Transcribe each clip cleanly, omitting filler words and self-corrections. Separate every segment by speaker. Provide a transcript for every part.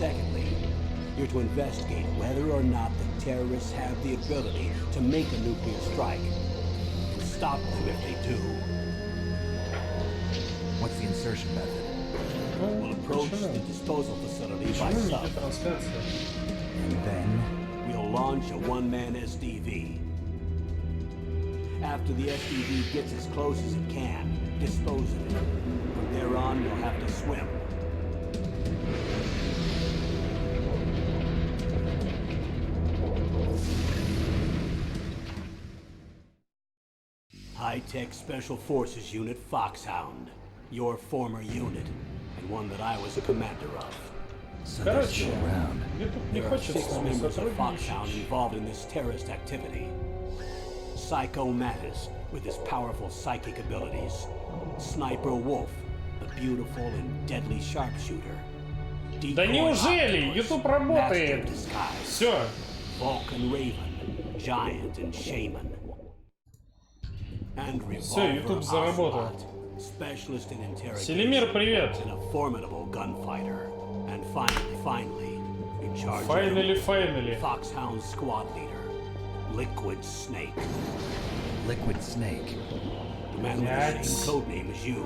Speaker 1: Secondly, you're to investigate whether or not the terrorists have the ability to make a nuclear strike and stop them if they do.
Speaker 2: What's the insertion method?
Speaker 1: We'll approach the disposal facility by sub.
Speaker 2: And then?
Speaker 1: We'll launch a one-man SDV. After the SDV gets as close as it can, dispose of it. From there on, you'll have to swim. High-tech Special Forces Unit Foxhound. Your former unit, and one that I was a commander of.
Speaker 2: So they're still around.
Speaker 1: There are 6 members of Foxhound involved in this terrorist activity. Psycho Mattis, with his powerful psychic abilities. Sniper Wolf, the beautiful and deadly sharpshooter.
Speaker 3: Да неужели? YouTube работает. Все.
Speaker 1: Vulcan Raven, Giant and Shaman. And
Speaker 3: Все, YouTube заработал.
Speaker 1: Specialist in interrogation.
Speaker 3: Селимир, привет.
Speaker 1: And a formidable gunfighter. And finally, in charge
Speaker 3: Finally.
Speaker 1: Foxhound squad leader, Liquid Snake.
Speaker 2: Liquid Snake.
Speaker 1: The man with the same code name as you.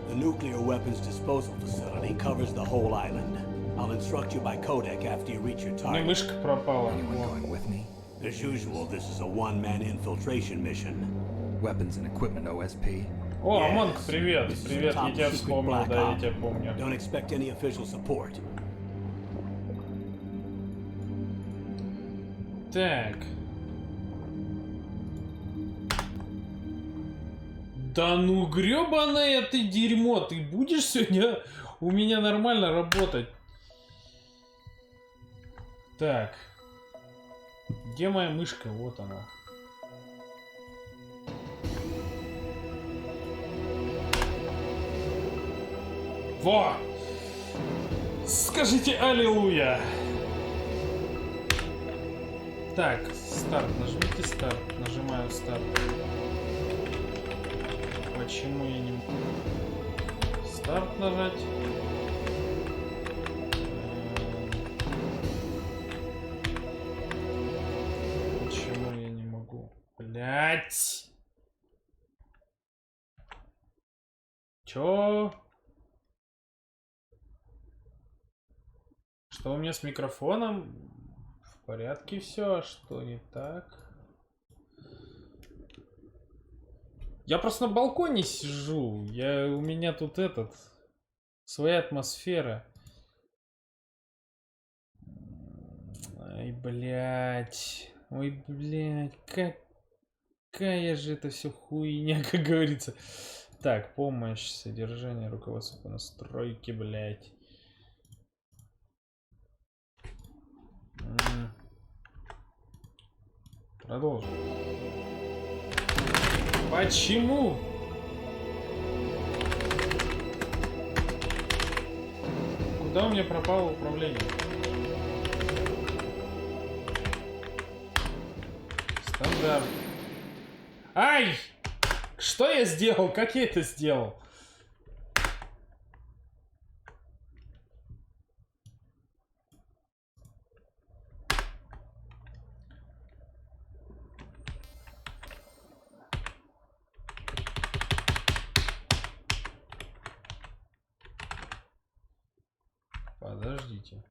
Speaker 1: The nuclear weapons disposal facility covers the whole island. I'll instruct you by codec after you reach your target.
Speaker 3: Мышка пропала.
Speaker 2: Anyone going with me?
Speaker 1: As usual, this is a one-man infiltration mission.
Speaker 2: Weapons and equipment OSP.
Speaker 3: О, Амонг, привет. Привет, я тебя вспомнил, да, я тебя помню.
Speaker 1: Don't expect any official support.
Speaker 3: Так. Да ну гребаное ты дерьмо, ты будешь сегодня у меня нормально работать? Так. Где моя мышка? Вот она. Во! Скажите аллилуйя! Так, старт. Нажмите старт. Нажимаю старт. Почему я не могу старт нажать? Почему я не могу? Блять! Чё? Что у меня с микрофоном? В порядке все, а что не так? Я просто на балконе сижу. У меня тут своя атмосфера. Ай, блядь. Ой, блядь. Какая же это все хуйня, как говорится. Так, помощь, содержание, руководство по настройке, блядь. Продолжим. Почему? Куда у меня пропало управление? Стандарт. Ай! Что я сделал? Как я это сделал? Подождите.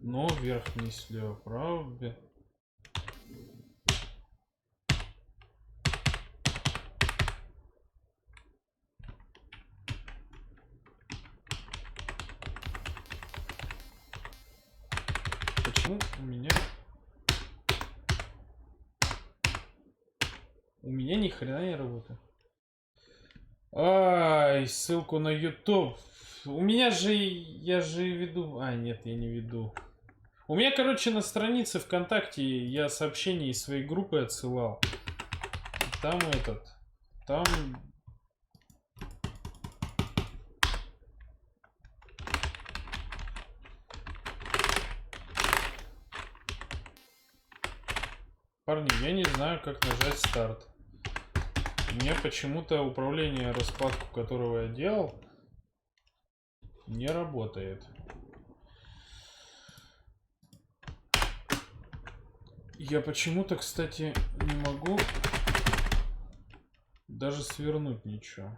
Speaker 3: Ну, вверх, вниз, слева, право. Почему у меня ни хрена не работает? Ай, ссылку на YouTube. У меня же, я же веду... А, нет, я не веду. У меня, короче, на странице ВКонтакте я сообщения из своей группы отсылал. Там там... Парни, я не знаю, как нажать старт. У меня почему-то управление, раскладку которого я делал, не работает. Я почему-то, кстати, не могу даже свернуть ничего.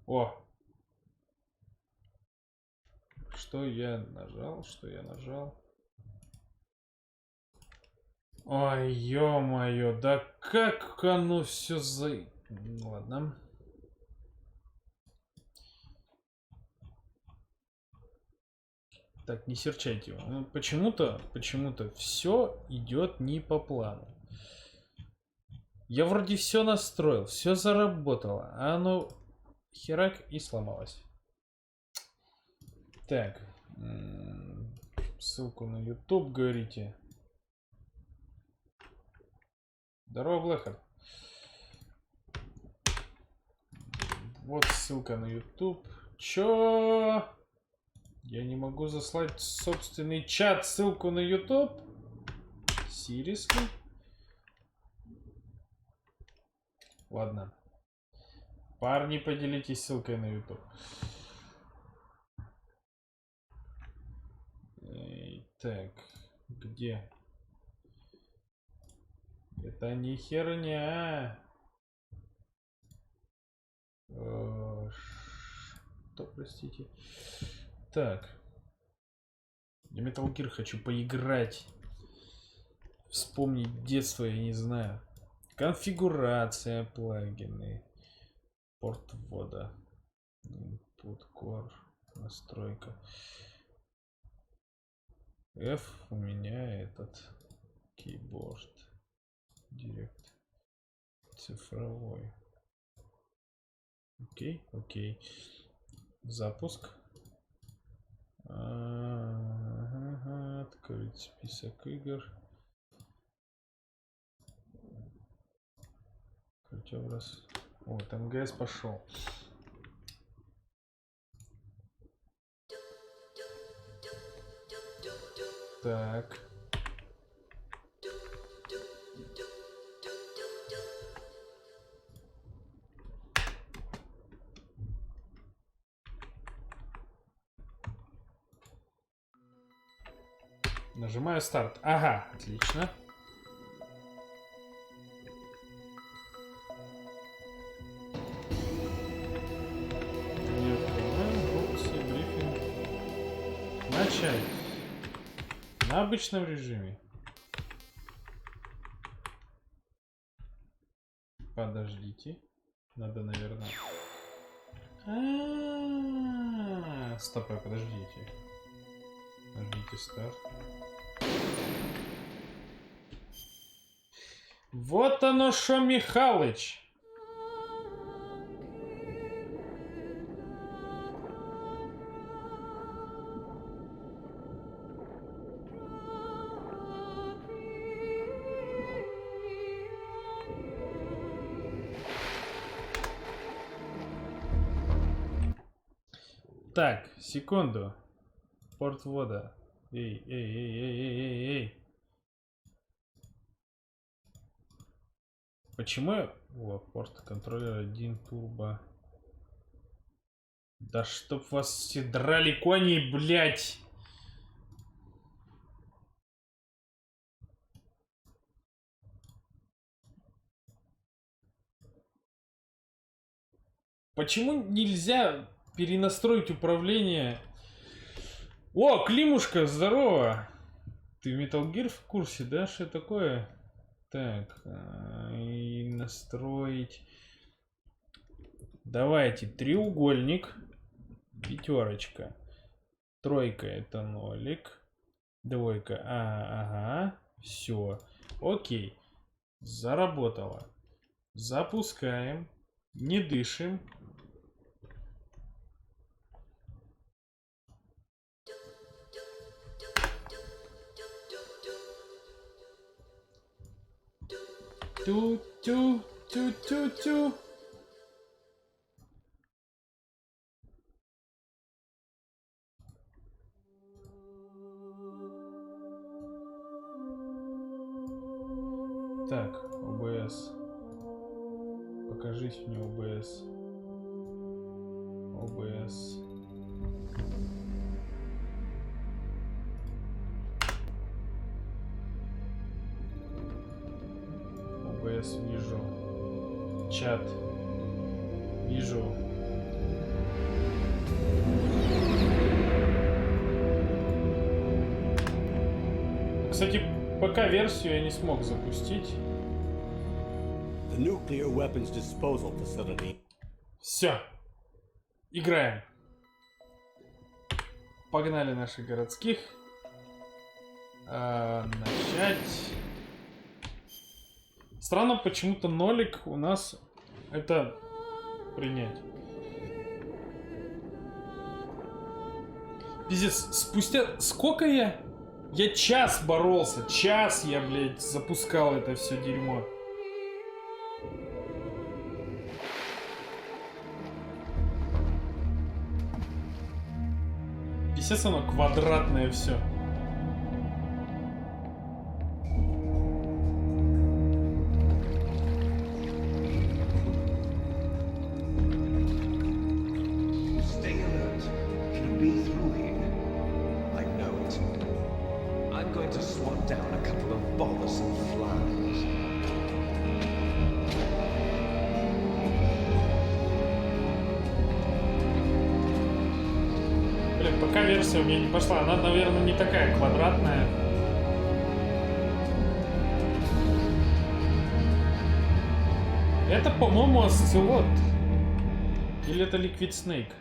Speaker 3: О! Что я нажал? Что я нажал? Ой, ё-моё, да как оно все за... Ладно. Так, не серчайте его. Ну, почему-то все идет не по плану. Я вроде все настроил, все заработало, а оно херак и сломалось. Так, ссылку на YouTube говорите. Здорово, Блэхард. Вот ссылка на YouTube. Чё? Я не могу заслать собственный чат ссылку на YouTube? Seriously? Ладно. Парни, поделитесь ссылкой на YouTube. Так, где? Это не херня. Что, простите? Так. Я Metal Gear хочу поиграть. Вспомнить детство, я не знаю. Конфигурация, плагины. Порт ввода. Input Core. Настройка. F у меня этот. Keyboard. Direct. Цифровой. Окей, окей. Запуск. Ага, открыть список игр. Открыть образ. О, там МГС пошел. Так. Нажимаю старт. Ага, отлично. Начать. На обычном режиме. Подождите. Надо, наверное... Стоп, подождите. Нажмите старт. Вот оно шо, Михалыч. Так, секунду. Порт ввода. Эй. Почему я... О, порт контроллер 1 турбо. Да чтоб вас все драли кони, блять! Почему нельзя перенастроить управление? О, Климушка, здорово! Ты в Metal Gear в курсе, да? Что такое? Так, и настроить. Давайте, треугольник, пятерочка, тройка это нолик, двойка, ага, все, окей, заработало. Запускаем, не дышим. Тю-тю-тю-тю-тю. Так, ОБС. Покажите мне ОБС. ОБС. ОБС вижу. Чат. Вижу. Кстати, ПК-версию я не смог запустить.
Speaker 1: The nuclear weapons disposal facility.
Speaker 3: Все. Играем. Погнали наших городских. Начать. Странно, почему-то нолик у нас это принять. Пиздец, спустя... Сколько я? Я час боролся. Час я, блядь, запускал это все дерьмо. Естественно, квадратное все.
Speaker 4: Stay alert. It'll be through here. I know it. I'm going to swat down a couple of bothersome flies.
Speaker 3: Блин, пока версия у меня не пошла. Она, наверное, не такая квадратная. Это, по-моему, осциллот. Или это Liquid Snake?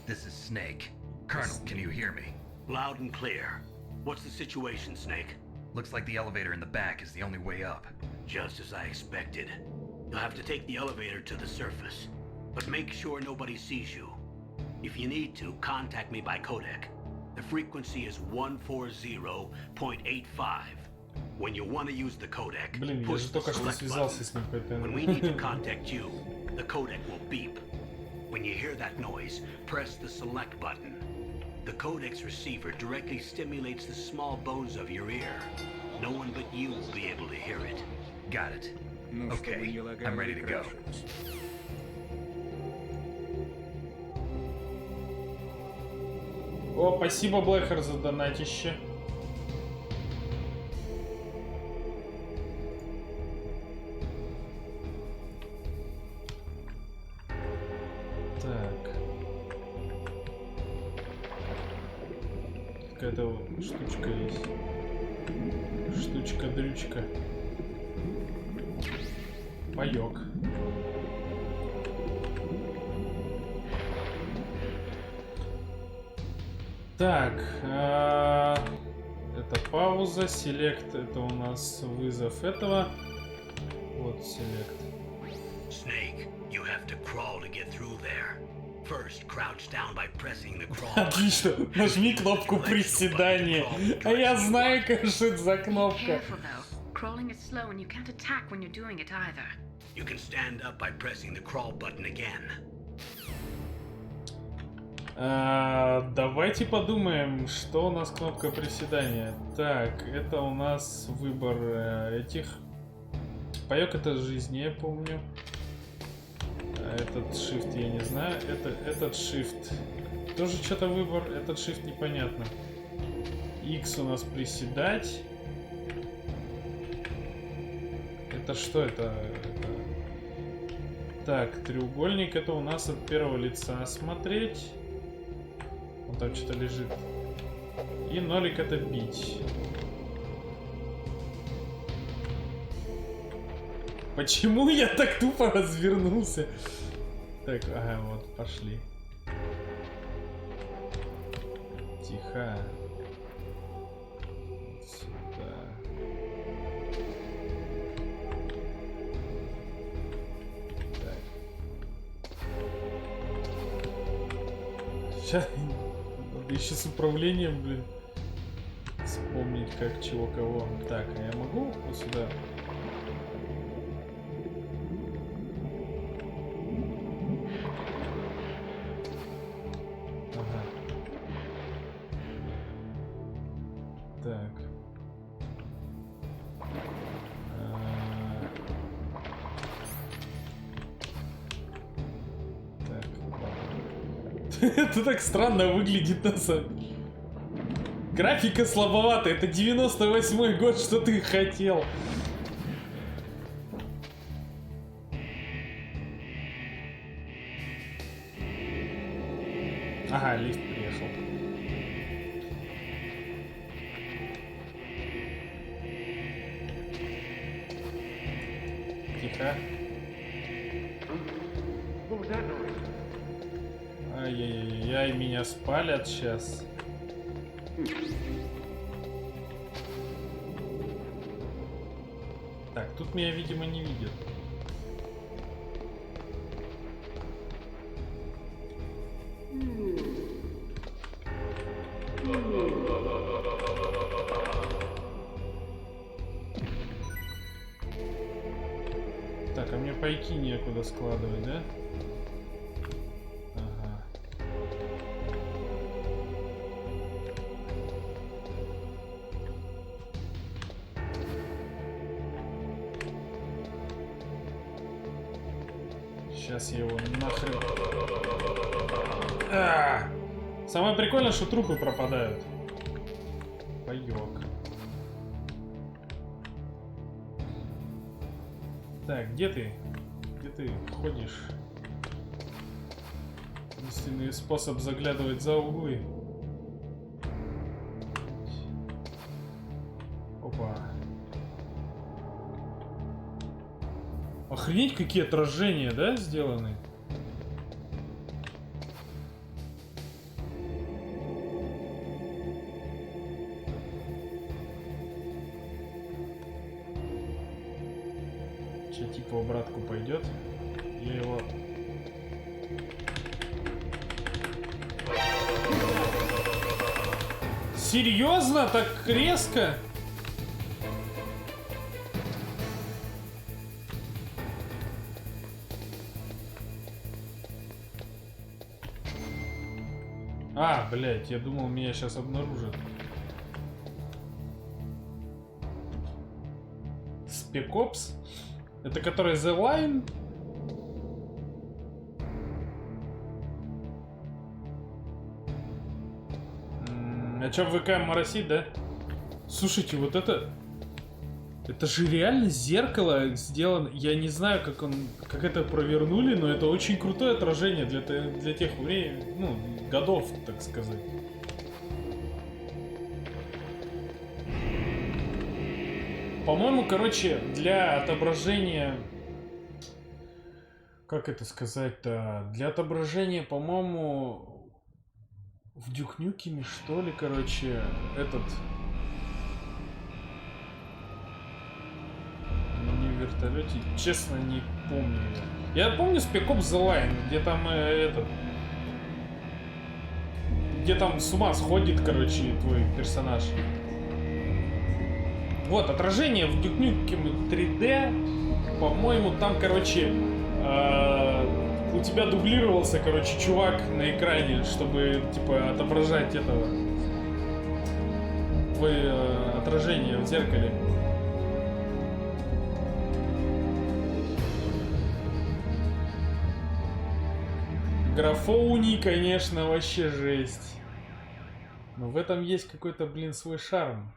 Speaker 2: This is Snake. Colonel, can you hear me?
Speaker 1: Loud and clear. What's the situation, Snake?
Speaker 2: Looks like the elevator in the back is the only way up.
Speaker 1: Just as I expected. You'll have to take the elevator to the surface. But make sure nobody sees you. If you need to, contact me by codec. The frequency is 140.85. When you want to use the codec,
Speaker 3: Блин, я
Speaker 1: push
Speaker 3: же
Speaker 1: the
Speaker 3: только что
Speaker 1: select
Speaker 3: связался с ним по
Speaker 1: button. When we need to contact you, the codec will beep. When you hear that noise, press the select button. The codec's receiver directly stimulates the small bones of your ear. No one but you will be able to hear it.
Speaker 2: Got it. Okay, I'm ready to go.
Speaker 3: О, спасибо, Блэхер, за донатище. Так. Какая-то штучка есть. Штучка-дрючка. Паёк. Так, это пауза, селект, это у нас вызов этого. Вот селект.
Speaker 1: Snake, you have to crawl to get through there. First, crouch down by pressing the crawl.
Speaker 3: Отлично, нажми кнопку приседания. А я знаю, как что это за кнопка.
Speaker 5: Careful though. Crawling is slow and you can't attack when you're doing it either.
Speaker 1: You can stand up by pressing the crawl button again.
Speaker 3: Давайте подумаем, что у нас кнопка приседания. Так, это у нас выбор этих. Паёк это жизни, я помню. Этот shift я не знаю. Этот shift тоже что-то выбор. Этот shift непонятно. X у нас приседать. Это что это? Так, треугольник это у нас от первого лица смотреть. Он там что-то лежит. И нолик это бить. Почему я так тупо развернулся? Так, ага, вот, пошли. Тихо. Сюда. Так. Сейчас надо еще с управлением, блин. Вспомнить, как, чего, кого. Так, а я могу вот сюда? Это так странно выглядит на самом деле. Графика слабовата, это 98-й год, что ты хотел. Ага, лифт приехал. Тихо. Ай-яй-яй, меня спалят сейчас. Так, тут меня, видимо, не видят. Так, а мне пайки некуда складывать, да? Ага. Сейчас я его нахрен... Самое прикольное, что трупы пропадают. Паёк. Так, где ты? Где ты ходишь? Единственный способ заглядывать за углы. Опа. Охренеть, какие отражения, да, сделаны? Типа в обратку пойдет. Я его... Серьезно? Так резко? А, блядь, я думал, меня сейчас обнаружат. Spec Ops? Это который The Line? А чё, ВК моросит, да? Слушайте, вот это... Это же реально зеркало сделано... Я не знаю, как это провернули, но это очень крутое отражение для тех времен... Ну, годов, так сказать. По-моему, короче, для отображения... Как это сказать-то? Для отображения, по-моему... В Duke Nukem, что ли, короче, этот... Не в вертолете, честно, не помню. Я помню Spec Ops The Line, где там этот... Где там с ума сходит, короче, твой персонаж. Вот, отражение в Duke Nukem 3D. По-моему, там, короче, у тебя дублировался, короче, чувак на экране, чтобы, типа, отображать этого. Твое отражение в зеркале. Графоуний, конечно, вообще жесть. Но в этом есть какой-то, блин, свой шарм.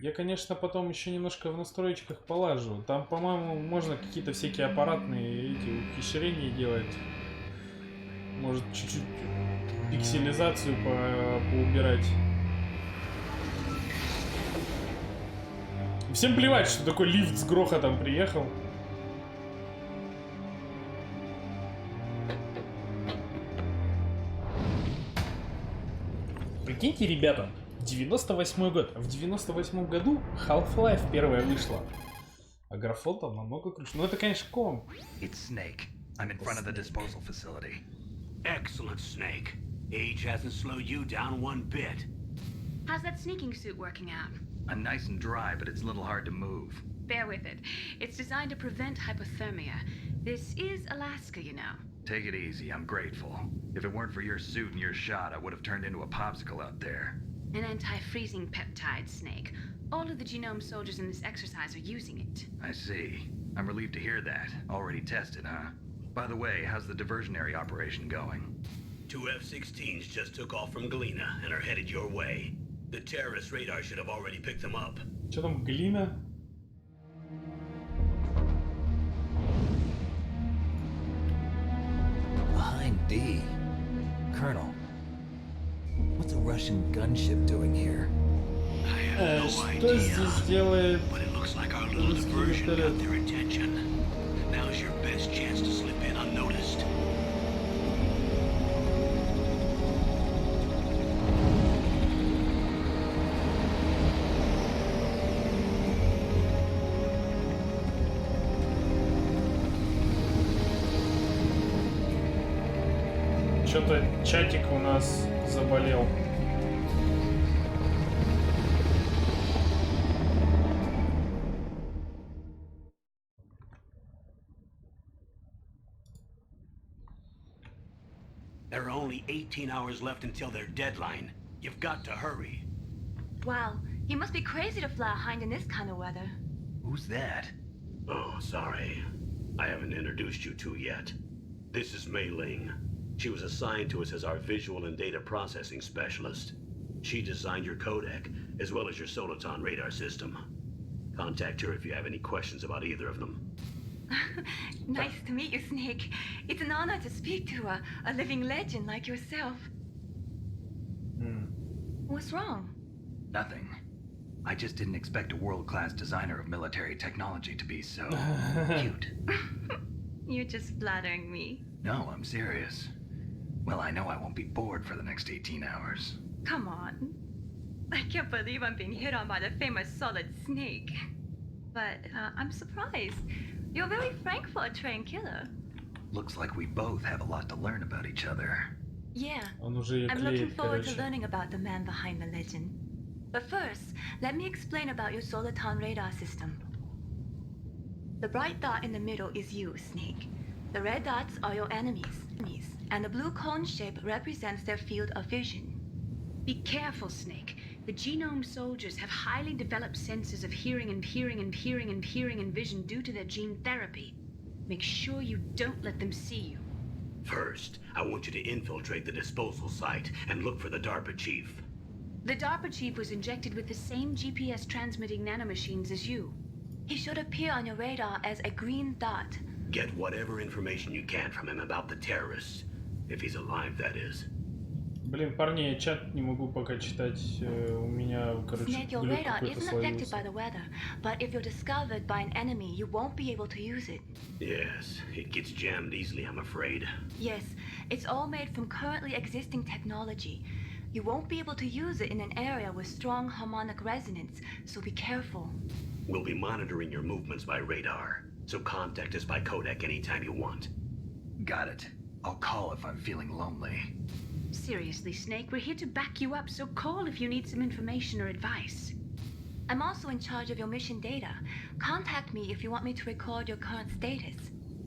Speaker 3: Я, конечно, потом еще немножко в настроечках полажу. Там, по-моему, можно какие-то всякие аппаратные эти ухищрения делать. Может, чуть-чуть пикселизацию поубирать. Всем плевать, что такой лифт с грохотом приехал. Прикиньте, ребята, 98-й год. В 98-м году Half-Life первая вышла. А графон там намного круче. Ну это, конечно, комп.
Speaker 2: It's Snake. I'm in front of the disposal facility.
Speaker 1: Excellent, Snake. Age hasn't slowed you down one bit.
Speaker 5: How's that sneaking suit working out?
Speaker 2: I'm nice and dry, but it's a little hard to move.
Speaker 5: Bear with it. It's designed to prevent hypothermia. This is Alaska, you know.
Speaker 2: Take it easy, I'm grateful. If it weren't for your suit and your shot, I would have turned into a popsicle out there.
Speaker 5: An anti-freezing peptide, Snake. All of the genome soldiers in this exercise are using it.
Speaker 2: I see. I'm relieved to hear that. Already tested, huh? By the way, how's the diversionary operation going?
Speaker 1: 2 F-16s just took off from Galena and are headed your way. The terrorist radar should have already picked them up.
Speaker 3: Что там, глина?
Speaker 6: Behind D. Colonel, what's a Russian gunship doing here?
Speaker 1: I have no
Speaker 3: Что
Speaker 1: idea,
Speaker 3: здесь делает?
Speaker 1: but it looks like our little diversion got their attention. Now's your best chance to slip in unnoticed.
Speaker 3: Что-то чатик у нас заболел.
Speaker 1: There are only 18 hours left until their deadline. You've got to hurry.
Speaker 5: Wow, you must be crazy to fly a hind in this kind of weather.
Speaker 2: Who's that?
Speaker 1: Oh, sorry. I haven't introduced you to yet. This is Mei Ling. She was assigned to us as our visual and data processing specialist. She designed your codec, as well as your Soliton radar system. Contact her if you have any questions about either of them.
Speaker 5: Nice to meet you, Snake. It's an honor to speak to a living legend like yourself. What's wrong?
Speaker 2: Nothing. I just didn't expect a world-class designer of military technology to be so cute.
Speaker 5: You're just flattering me.
Speaker 2: No, I'm serious. Well, I know I won't be bored for the next 18 hours.
Speaker 5: Come on. I can't believe I'm being hit on by the famous Solid Snake. But I'm surprised. You're very frank for a trained killer.
Speaker 2: Looks like we both have a lot to learn about each other.
Speaker 5: Yeah.
Speaker 3: Он уже её
Speaker 5: I'm looking
Speaker 3: клеит,
Speaker 5: forward to
Speaker 3: короче.
Speaker 5: learning about the man behind the legend. But first, let me explain about your Soliton radar system. The bright dot in the middle is you, Snake. The red dots are your enemies, and the blue cone shape represents their field of vision.
Speaker 7: Be careful, Snake. The genome soldiers have highly developed senses of hearing and vision due to their gene therapy. Make sure you don't let them see you.
Speaker 1: First, I want you to infiltrate the disposal site and look for the DARPA chief.
Speaker 7: The DARPA chief was injected with the same GPS transmitting nanomachines as you.
Speaker 5: He should appear on your radar as a green dot.
Speaker 1: Get whatever information you can from him about the terrorists. If he's alive, that is.
Speaker 3: Блин, парни, я чат не могу пока читать. У меня, короче,
Speaker 5: Snake, your
Speaker 3: глюк
Speaker 5: radar
Speaker 3: какой-то
Speaker 5: isn't affected by
Speaker 3: словился.
Speaker 5: the weather, but if you're discovered by an enemy, you won't be able to use it.
Speaker 1: Yes, it gets jammed easily, I'm afraid.
Speaker 5: Yes, it's all made from currently existing technology. You won't be able to use it in an area with strong harmonic resonance, so be careful.
Speaker 1: We'll be monitoring your movements by radar, so contact us by codec anytime you want.
Speaker 2: Got it. I'll call if I'm feeling lonely.
Speaker 7: Seriously, Snake, we're here to back you up, so call if you need some information or advice.
Speaker 5: I'm also in charge of your mission data. Contact me if you want me to record your current status.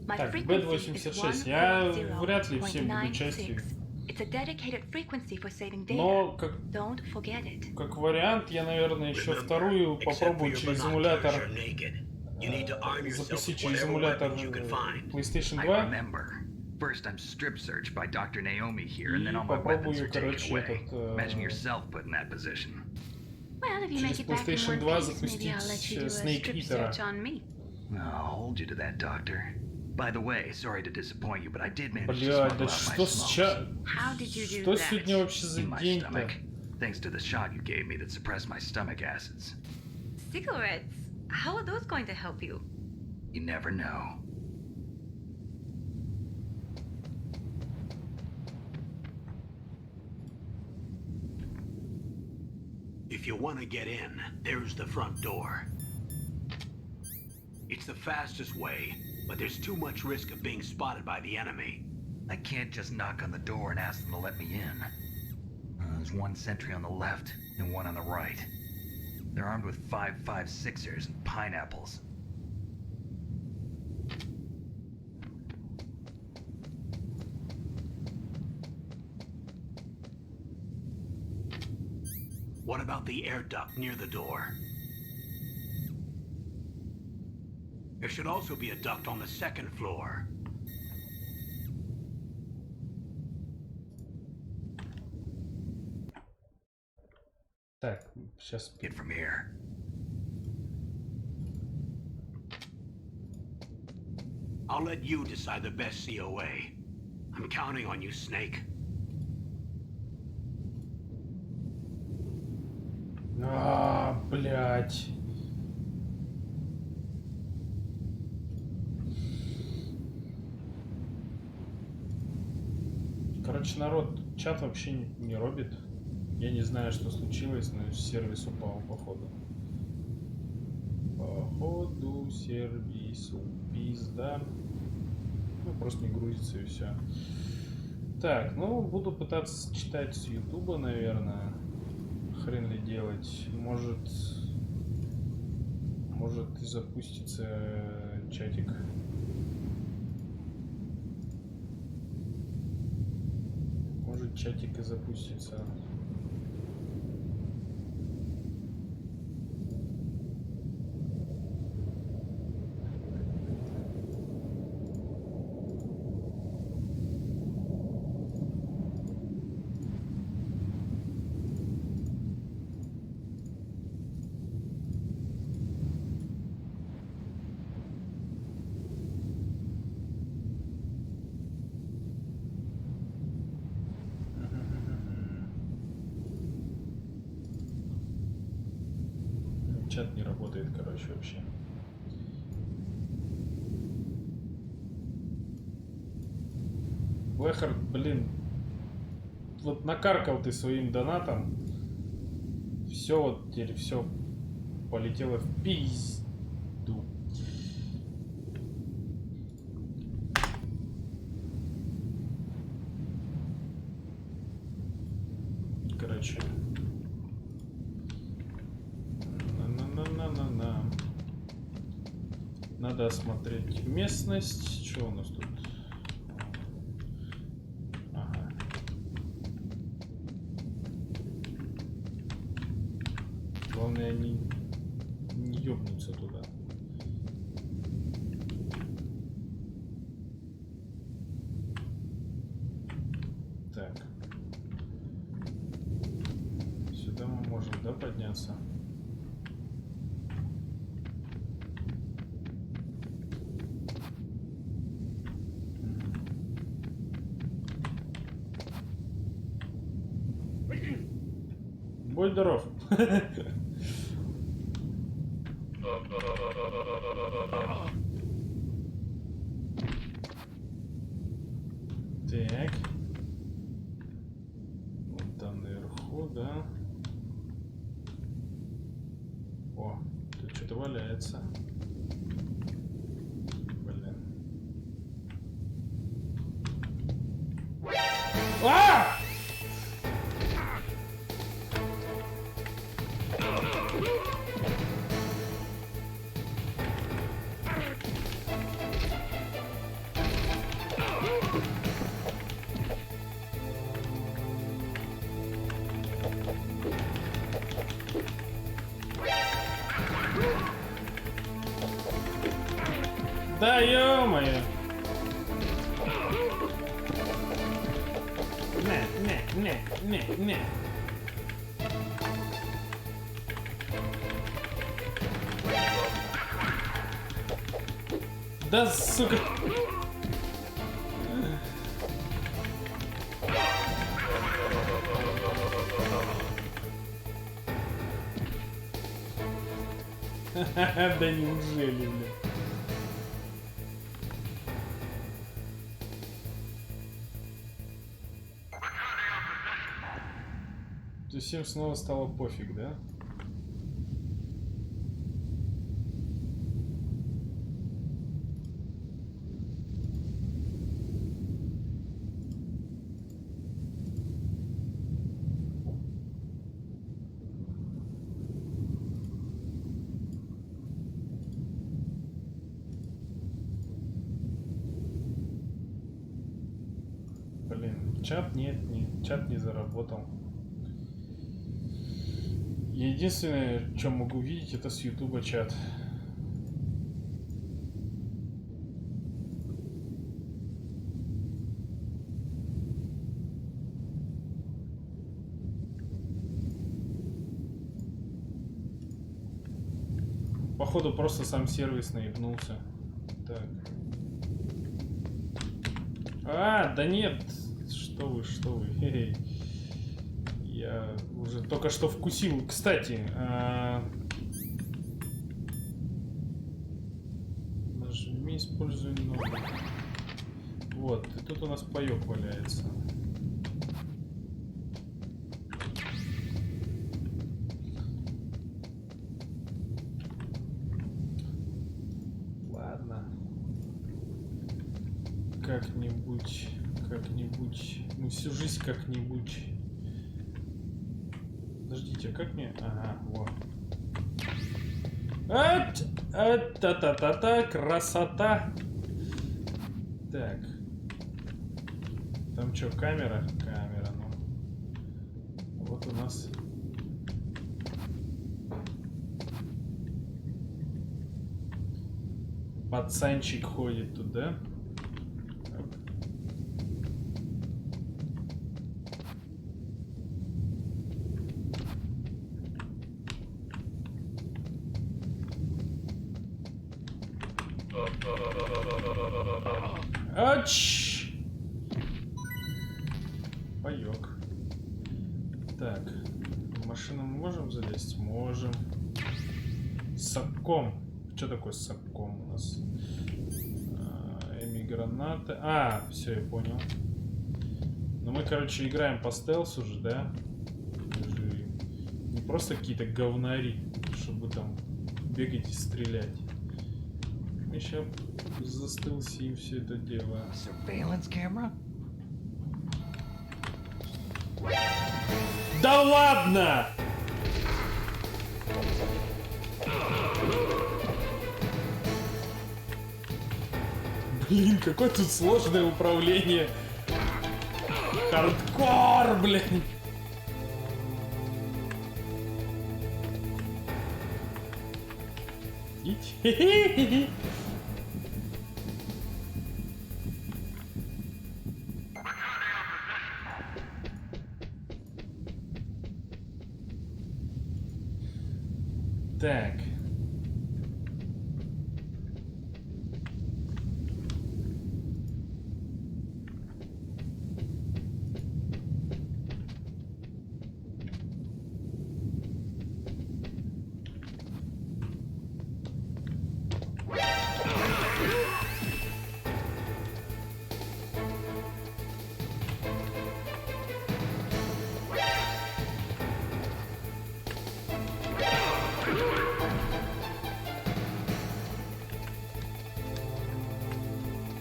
Speaker 5: My
Speaker 3: Так,
Speaker 5: frequency is
Speaker 3: B86. Я вряд ли всем буду частью.
Speaker 5: 140.96. It's a dedicated frequency for saving data.
Speaker 3: Но,
Speaker 5: Don't forget it.
Speaker 3: как вариант, я, наверное, еще
Speaker 1: Remember,
Speaker 3: вторую
Speaker 1: except for
Speaker 3: попробую
Speaker 1: your
Speaker 3: через
Speaker 1: binoculars,
Speaker 3: эмулятор
Speaker 1: you're naked. You need to arm yourself
Speaker 3: запустить
Speaker 1: with
Speaker 3: через
Speaker 1: whatever
Speaker 3: эмулятор
Speaker 1: weapons you can find.
Speaker 3: PlayStation
Speaker 2: I
Speaker 3: 2.
Speaker 2: remember. First I'm strip searched by Dr. Naomi here, and then
Speaker 3: И
Speaker 2: all my weapons are
Speaker 3: попробую,
Speaker 2: taken
Speaker 3: короче,
Speaker 2: away.
Speaker 3: этот...
Speaker 2: Imagine yourself put in that position.
Speaker 7: Well, if you
Speaker 3: Через
Speaker 7: make it back in
Speaker 3: PlayStation
Speaker 7: one
Speaker 3: 2
Speaker 7: piece, maybe I'll let you do a
Speaker 3: запустить
Speaker 7: strip
Speaker 3: Snake
Speaker 7: search on me.
Speaker 2: I'll hold you to that, Doctor. By the way, sorry to disappoint you, but I did manage to
Speaker 3: Блядь,
Speaker 2: smuggle
Speaker 3: да
Speaker 2: out my
Speaker 3: что
Speaker 2: smokes.
Speaker 3: сейчас...
Speaker 7: How did you do
Speaker 3: Что
Speaker 7: that?
Speaker 3: сегодня вообще за
Speaker 2: In my
Speaker 3: день-то?
Speaker 2: stomach. Thanks to the shot you gave me that suppressed my stomach acids.
Speaker 5: Cigarettes? How are those going to help you?
Speaker 2: You never know.
Speaker 1: If you want to get in, there's the front door. It's the fastest way, but there's too much risk of being spotted by the enemy.
Speaker 2: I can't just knock on the door and ask them to let me in. There's one sentry on the left and one on the right. They're armed with 5.56ers and pineapples.
Speaker 1: What about the air duct near the door? There should also be a duct on the second floor.
Speaker 3: Так, сейчас...
Speaker 2: Get from here.
Speaker 1: I'll let you decide the best COA. I'm counting on you, Snake.
Speaker 3: Блять. Короче, народ, чат вообще не робит. Я не знаю, что случилось, но сервис упал, походу. Походу, сервис пизда. Ну, просто не грузится и все. Так, ну, буду пытаться читать с Ютуба, наверное. Хрен ли делать. Может и запустится чатик. Может, чатик и запустится. Чат не работает, короче, вообще. Лехард, блин, вот накаркал ты своим донатом. Все, вот теперь все полетело в пизду. Короче. Надо осмотреть местность. Что у нас тут? Ага. Главное не ёбнуться туда. Так. Сюда мы можем, да, подняться? Будь здоров. Так. Вот там наверху, да. О, тут что-то валяется. Блин. А! Да ё-моё! Не. Да, сука! Да неужели, бля? То есть им снова стало пофиг, да? Блин, чат чат не заработал. Единственное, что могу видеть, это с Ютуба чат. походу просто сам сервис наебнулся. Так. А, да нет. Что вы, что вы. Хе-хе. Я уже только что вкусил. Кстати, нажми, используй новый. Вот, и тут у нас паёк валяется. Ладно. Как-нибудь, ну всю жизнь как-нибудь. Подождите, а как мне? Ага, вот. Та-та-та-та, красота. Так. Там что, камера? Камера, ну. Вот у нас. Пацанчик ходит туда. Ач! Паёк. Так. В машину мы можем залезть? Можем. С сапком. Что такое с сапком у нас? Гранаты. А, все, я понял. Ну мы, короче, играем по стелсу же, да? Мы же не просто какие-то говнари, чтобы там бегать и стрелять. Мы сейчас застелсим все это дело.
Speaker 6: Surveillance camera?
Speaker 3: Да ладно! Блин, какое тут сложное управление. Хардкор, блин. Идите. Так.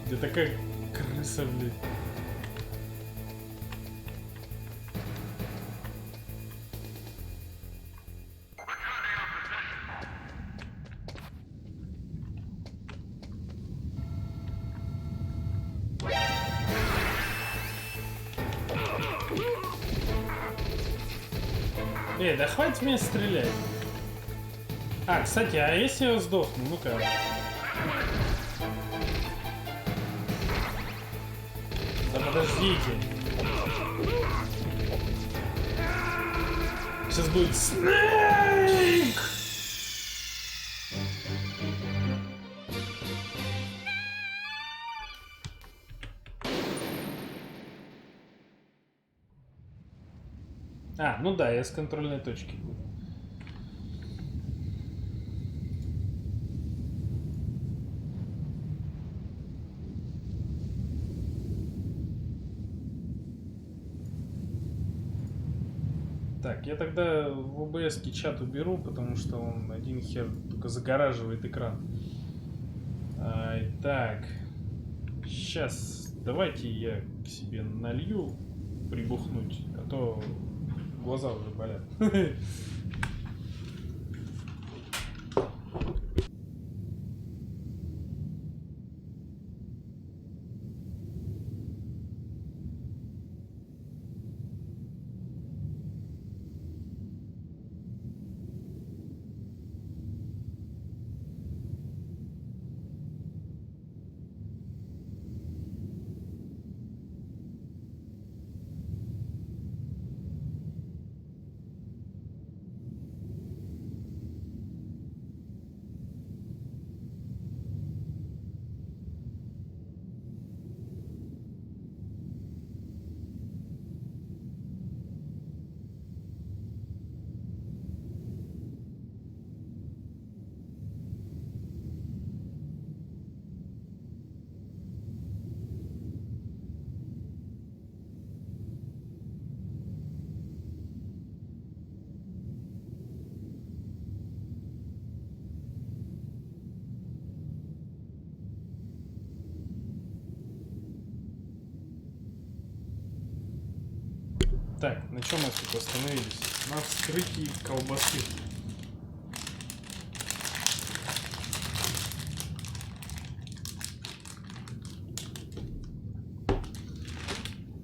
Speaker 3: Да такая крыса, блядь. Да хватит меня стрелять. А, кстати, а если я сдохну? Ну-ка. Да подождите. Сейчас будет Снейк! А, ну да, я с контрольной точки буду. Так, я тогда в OBS чат уберу, потому что он один хер только загораживает экран. Так, сейчас давайте я к себе налью прибухнуть, а то глаза уже болят. Так, на чем мы тут остановились? На вскрытии колбасы.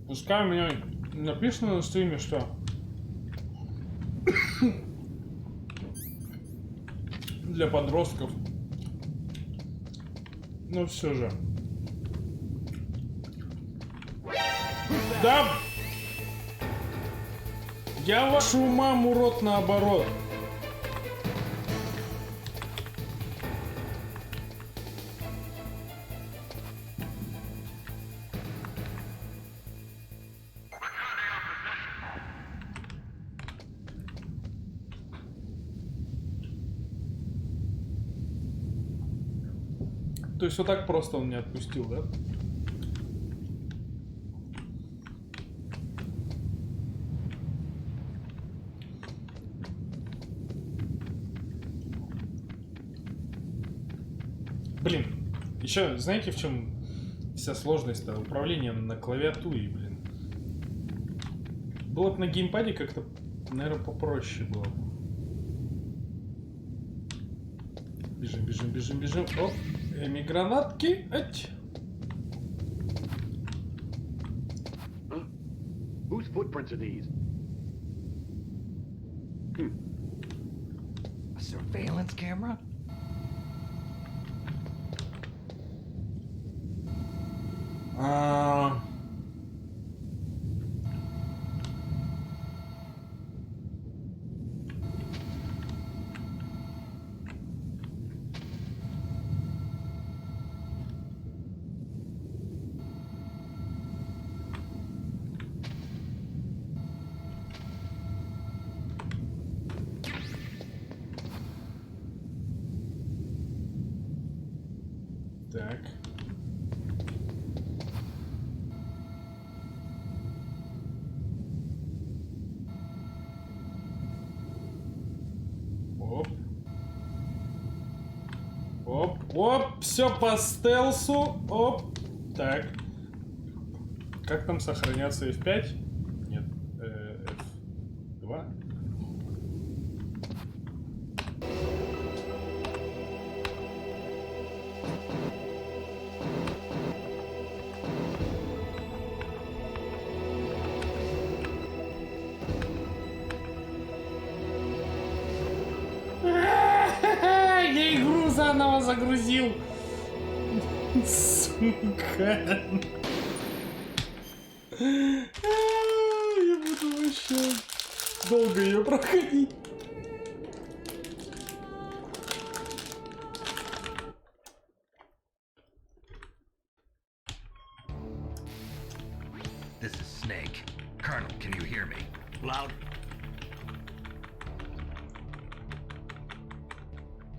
Speaker 3: Пускай у меня написано на стриме, что для подростков. Но все же. Да! Я вашу маму рот наоборот. То есть вот так просто он не отпустил, да? Блин, еще знаете, в чем вся сложность-то? Управление на клавиатуре, блин. Было бы на геймпаде как-то, наверное, попроще было. Бежим, бежим, бежим, бежим. Оп, гранатки. Ать.
Speaker 8: Whose footprints are these?
Speaker 6: A surveillance camera?
Speaker 3: Так. Оп. Оп, оп, все по стелсу. Оп. Так. Как там сохраняться F5? Нет, F2. Я игру заново загрузил. Сука. Я буду вообще долго ее проходить.
Speaker 2: This is Snake. Colonel, can you hear me?
Speaker 1: Loud.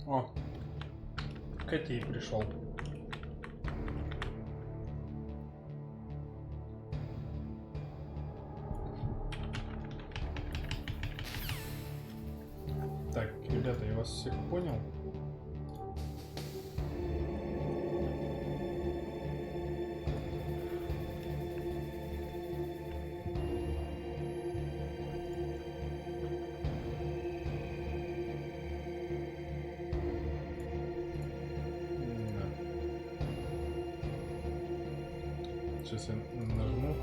Speaker 3: О, Котей пришел. Так, ребята, я вас всех понял. Сейчас я нажму.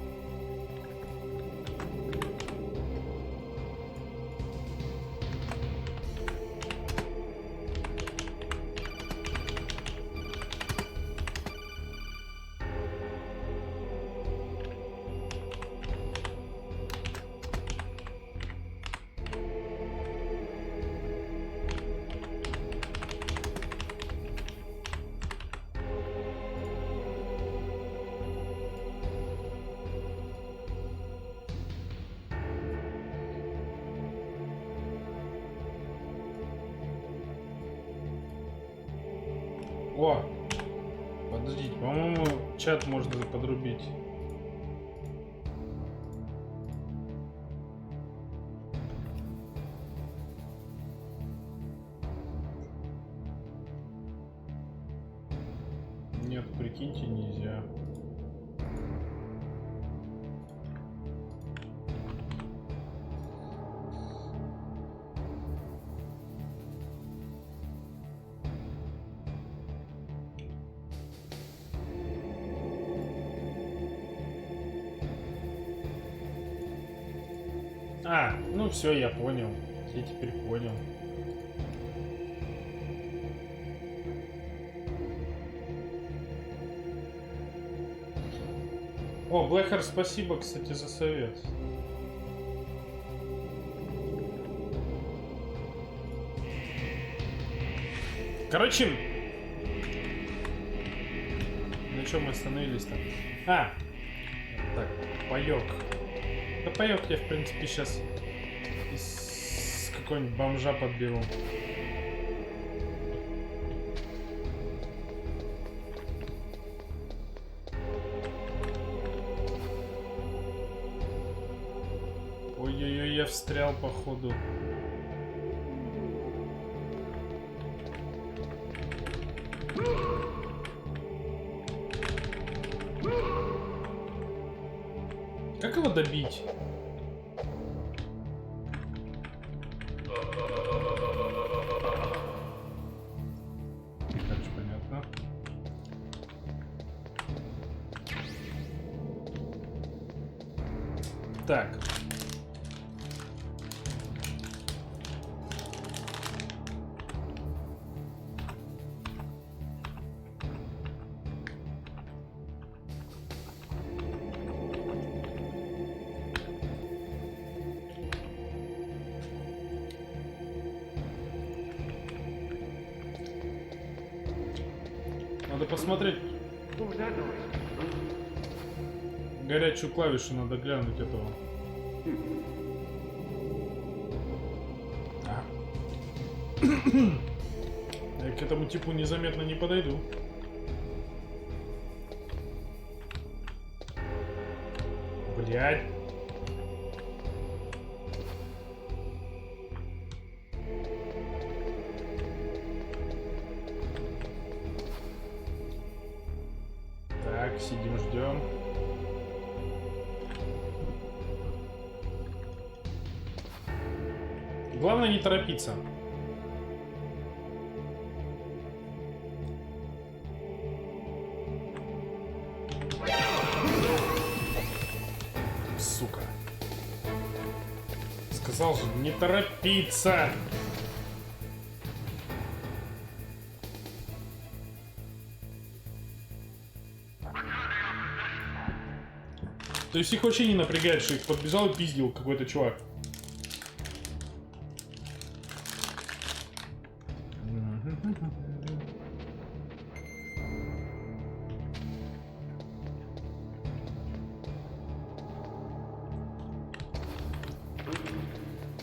Speaker 3: О! Подождите, по-моему, чат можно подрубить. Нет, прикиньте, нельзя. А, ну все, я понял. Я теперь понял. О, Блэхер, спасибо, кстати, за совет. Короче, на чем мы остановились-то? А, так, паёк. Да паёк я, в принципе, сейчас из какого-нибудь бомжа подберу. Ой-ой-ой, я встрял, походу. Как его добить? Короче, понятно. Так. Надо посмотреть. Горячую клавишу надо глянуть этого. Я к этому типу незаметно не подойду. Блядь. Так, сидим, ждем. Главное не торопиться. Сука. Сказал же, не торопиться. То есть их вообще не напрягает, что их подбежал и пиздил какой-то чувак.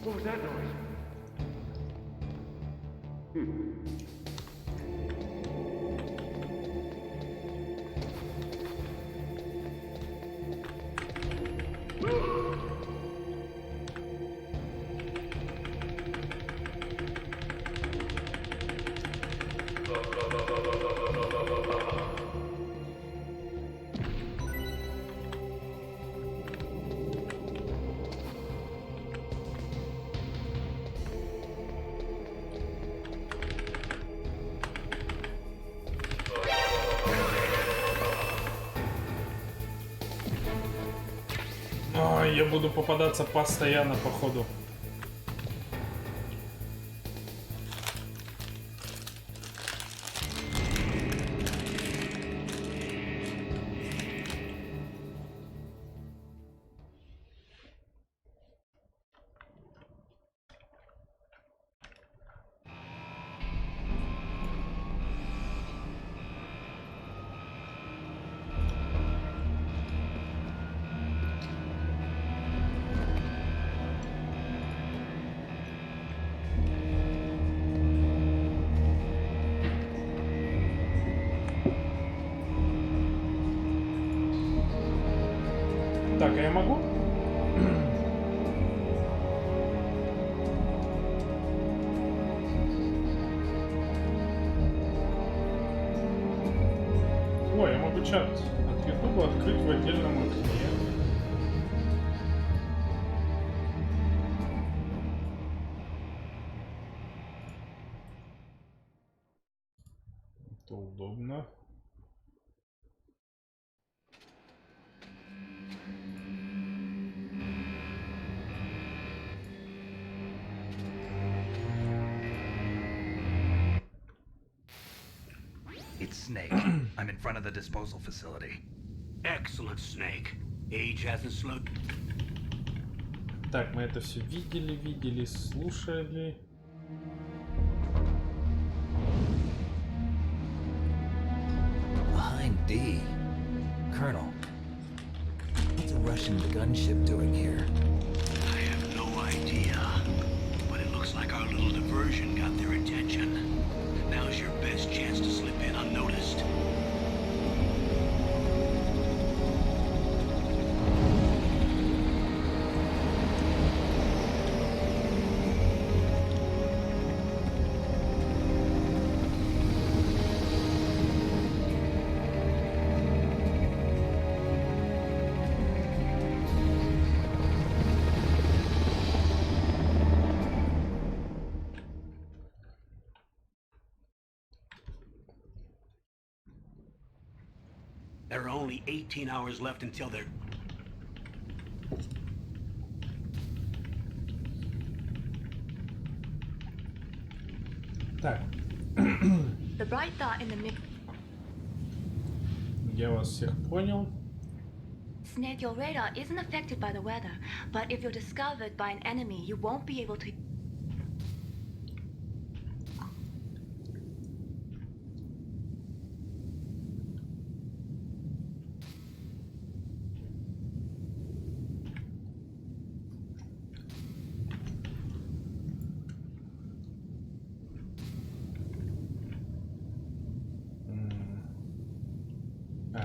Speaker 8: What was that noise?
Speaker 3: Ой, я буду попадаться постоянно, походу. Так, а я могу? Ой, я могу чат от YouTube открыть в отдельном окне. Это удобно.
Speaker 2: Snake. I'm in front of the disposal facility.
Speaker 1: Excellent, Snake. Age hasn't slowed.
Speaker 3: Так, мы это все видели, слушали.
Speaker 6: Behind D. Colonel, what's a Russian gunship doing here?
Speaker 1: I have no idea. But it looks like our little diversion got their attention. Now's your best chance to slip in unnoticed. There are only 18 hours left until they're...
Speaker 3: Так.
Speaker 5: The bright dot in the mid.
Speaker 3: Я вас всех понял.
Speaker 5: Snake, your radar isn't affected by the weather, but if you're discovered by an enemy, you won't be able to...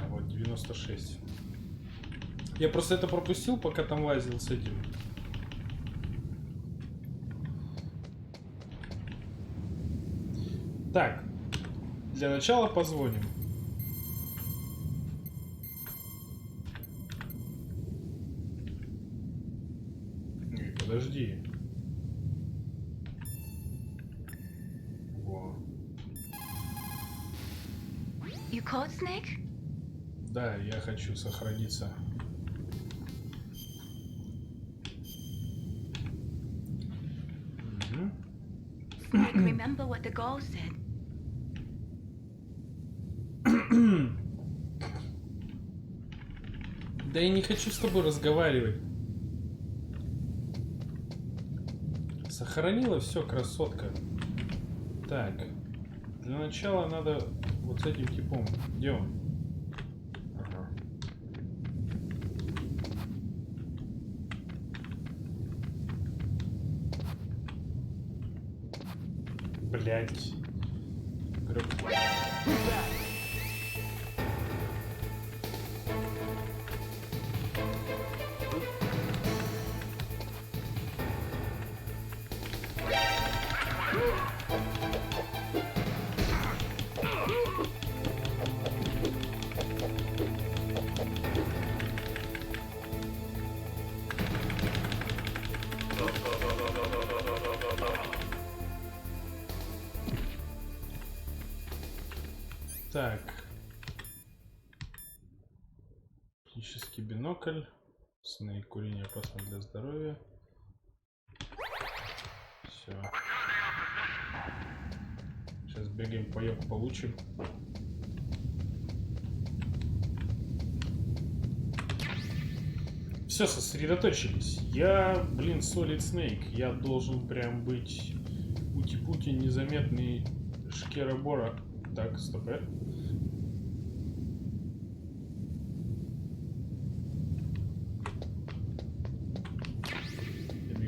Speaker 3: Вот 96. Я просто это пропустил, пока там лазил с этим. Так, для начала позвоним. Подожди. Во.
Speaker 5: You called, Snake?
Speaker 3: Да, я хочу сохраниться.
Speaker 5: Snake, remember what the goal said.
Speaker 3: Да я не хочу с тобой разговаривать. Сохранила все, красотка. Так. Для начала надо вот с этим типом. Где он? Ага. Блять. Так. Оптический бинокль. Снейк, курение опасно для здоровья. Все. Сейчас бегаем, паёк получим. Все, сосредоточились. Я, блин, Solid Snake. Я должен прям быть ути-пути, незаметный шкера-бора. Так, стоп.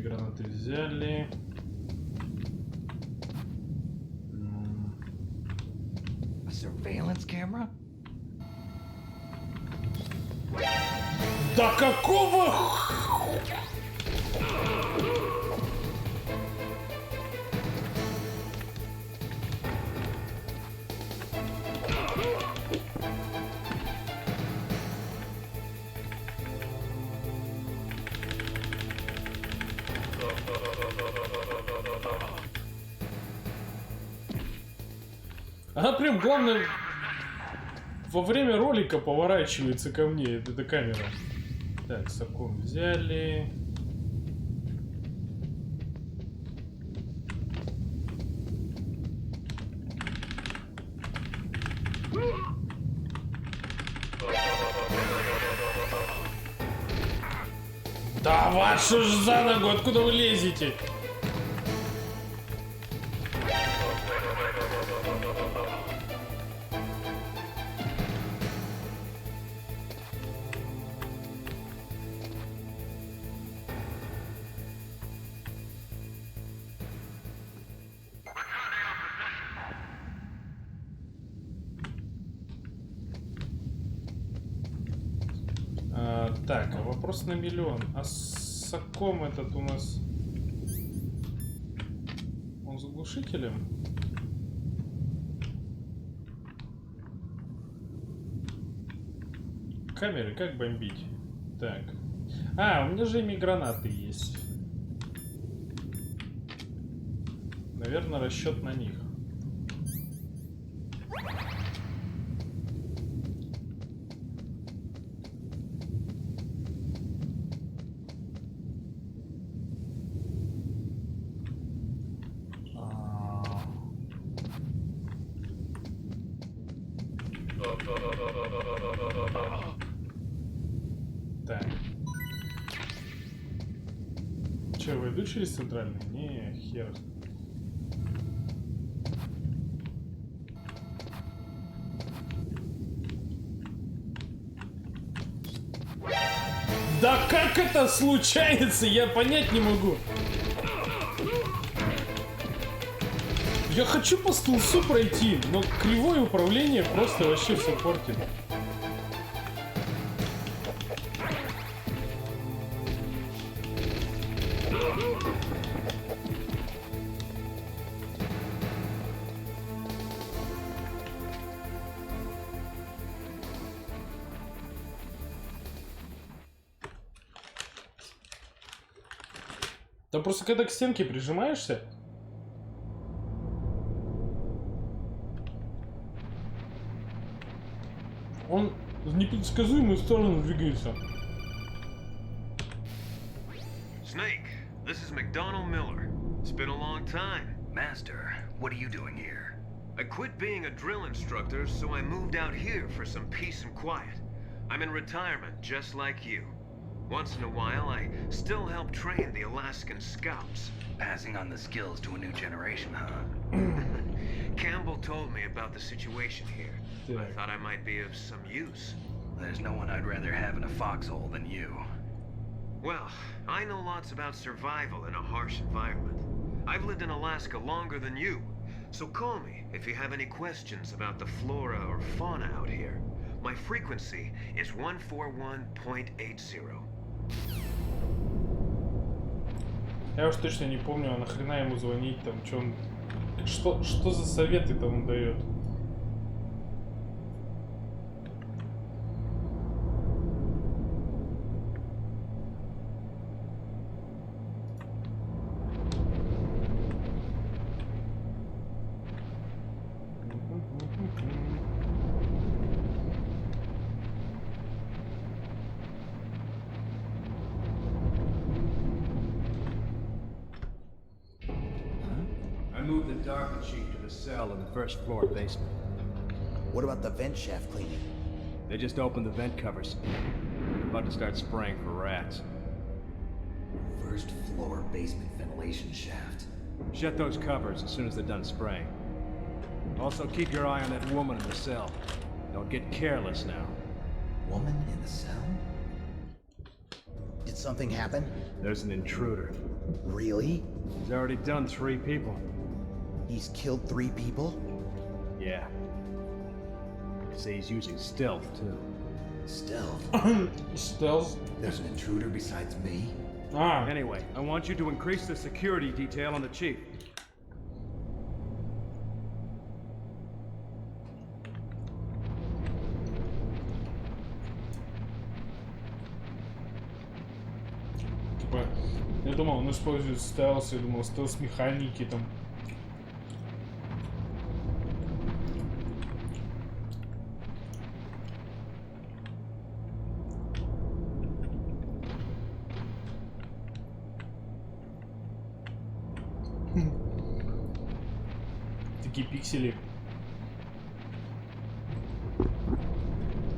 Speaker 3: Гранаты взяли.
Speaker 6: A surveillance camera?
Speaker 3: Да какого? Она прям, главное, во время ролика поворачивается ко мне, эта камера. Так, соком взяли. Да вашу ж за ногу, откуда вы лезете? Так, вопрос на миллион. А Соком этот у нас... Он с глушителем? Камеры как бомбить? Так. А, у меня же ими гранаты есть. Наверное, расчет на них. Так. Че, войду через центральный? Не, хер. Да как это случается? Я понять не могу. Я хочу по стулсу пройти, но кривое управление просто вообще все портит. Да просто когда к стенке прижимаешься... Он в непредсказуемую сторону двигается.
Speaker 4: Snake, this is McDonald Miller. It's been a long time.
Speaker 2: Master, what are you doing here?
Speaker 4: I quit being a drill instructor, so I moved out here for some peace and quiet. I'm in retirement, just like you. Once in a while, I still help train the Alaskan Scouts.
Speaker 2: Passing on the skills to a new generation, huh?
Speaker 4: Campbell told me about the situation here. I thought I might be of some use.
Speaker 2: There's no one I'd rather have in a foxhole than you.
Speaker 4: Well, I know lots about survival in a harsh environment. I've lived in Alaska longer than you, so call me if you have any questions about the flora or fauna out here. My frequency is 141.80.
Speaker 3: Я уж точно не помню, а нахрена ему звонить там, что он... Что за советы-то он дает?
Speaker 9: Moved the Darker Chief to the cell in the first floor basement.
Speaker 6: What about the vent shaft cleaning?
Speaker 9: They just opened the vent covers. They're about to start spraying for rats.
Speaker 6: First floor basement ventilation shaft.
Speaker 9: Shut those covers as soon as they're done spraying. Also keep your eye on that woman in the cell. Don't get careless now.
Speaker 6: Woman in the cell? Did something happen?
Speaker 9: There's an intruder.
Speaker 6: Really?
Speaker 9: He's already done 3 people.
Speaker 6: He's killed 3 people?
Speaker 9: Yeah. They say he's using stealth, too.
Speaker 6: Stealth?
Speaker 3: Stealth?
Speaker 6: There's an intruder besides me?
Speaker 3: Ah.
Speaker 9: Anyway, I want you to increase the security detail on the Chief.
Speaker 3: Типа, я думал, он использует стелс, я думал, стелс-механики там. Такие пиксели.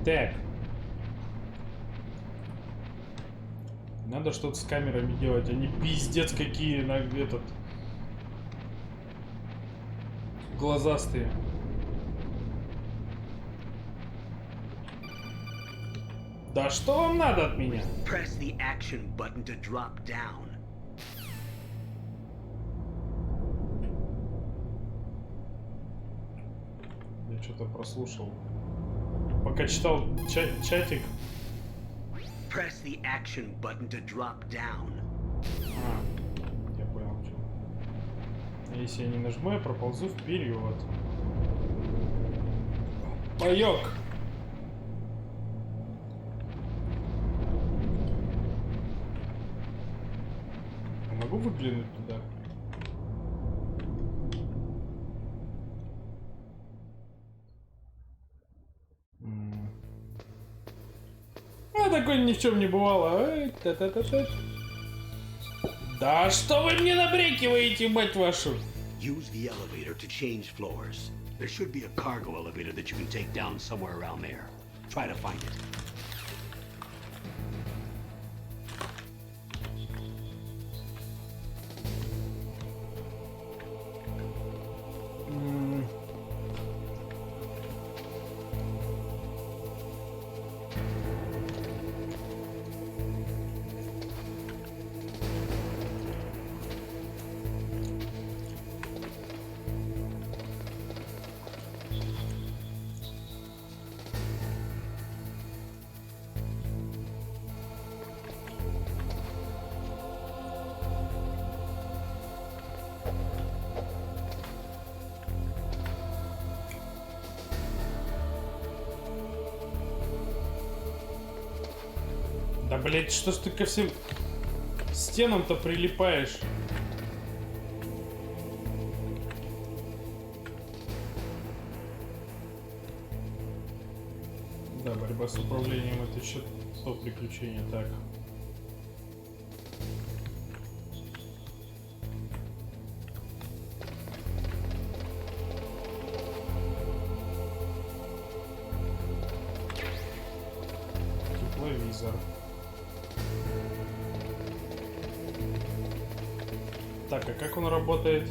Speaker 3: Так. Надо что-то с камерами делать. Они пиздец какие на этот... глазастые. Да что вам надо от меня?
Speaker 1: Press the action button to drop down.
Speaker 3: Я что-то прослушал. Пока читал чатик.
Speaker 1: Press the action button to drop down.
Speaker 3: А, я понял, что. Если я не нажму, я проползу вперед. Паёк! Могу выглянуть туда? А такой ни в чем не бывало. Эй, та-та-та-та. Да что вы мне набрекиваете, мать вашу?
Speaker 1: Use the elevator to change floors. There should be a cargo elevator that you can take down somewhere around there. Try to find it.
Speaker 3: Да, блять, что ж ты ко всем стенам-то прилипаешь? Да, борьба с управлением — это еще то приключение. Так. Тепловизор. Так, а как он работает?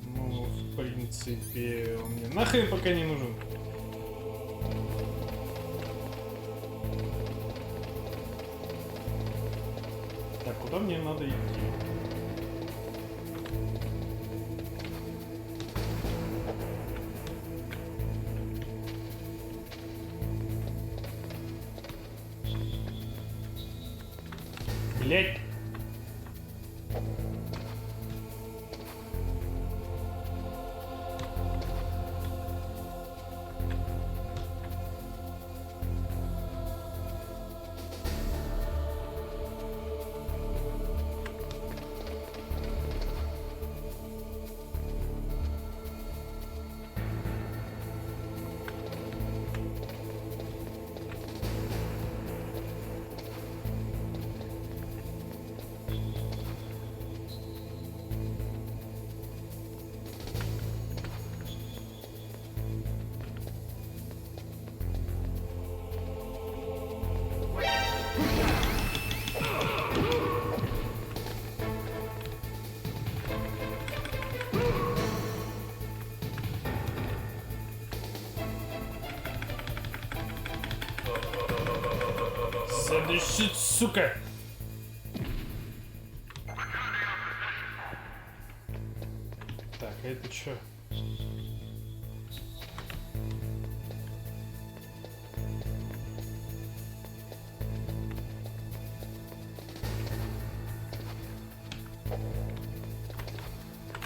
Speaker 3: Ну, в принципе, он мне нахрен пока не нужен. Куда мне надо идти? Блять! Следующий, сука! Так, а это чё?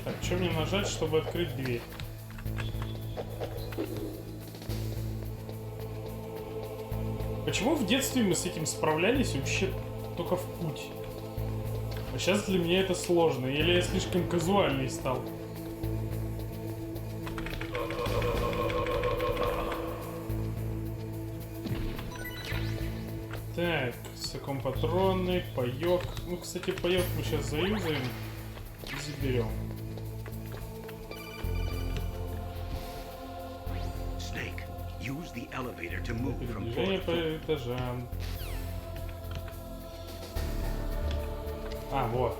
Speaker 3: Так, что мне нажать, чтобы открыть дверь? Почему в детстве мы с этим справлялись вообще только в путь? А сейчас для меня это сложно. Или я слишком казуальный стал? Так, сокомпатронный, паёк. Ну, кстати, паёк мы сейчас заюзаем и заберем.
Speaker 1: Snake, use the elevator to move from
Speaker 3: Передвижение
Speaker 1: floor to
Speaker 3: по этажам. А, вот.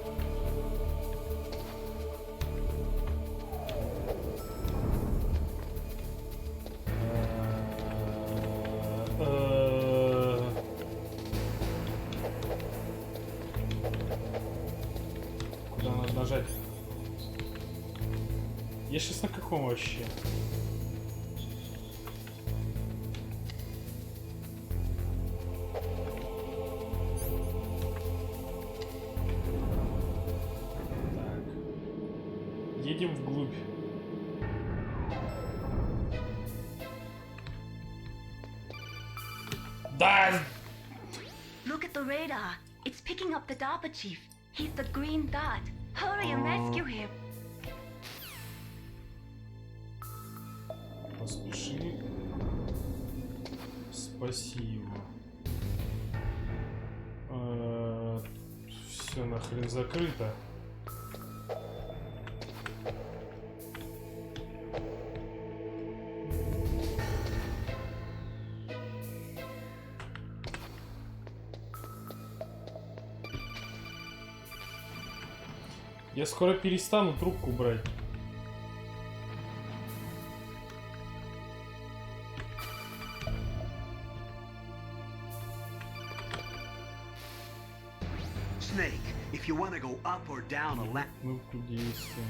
Speaker 3: Куда надо нажать? Я сейчас на каком вообще? Едем вглубь. Да!
Speaker 5: Look at the radar. It's picking up the DARPA chief. He's the green dot. Hurry and rescue him.
Speaker 3: Поспеши. Спасибо. Все нахрен закрыто. Я скоро перестану трубку брать.
Speaker 1: Snake, if you want to go up or down a lamp.
Speaker 3: Кнопку действия.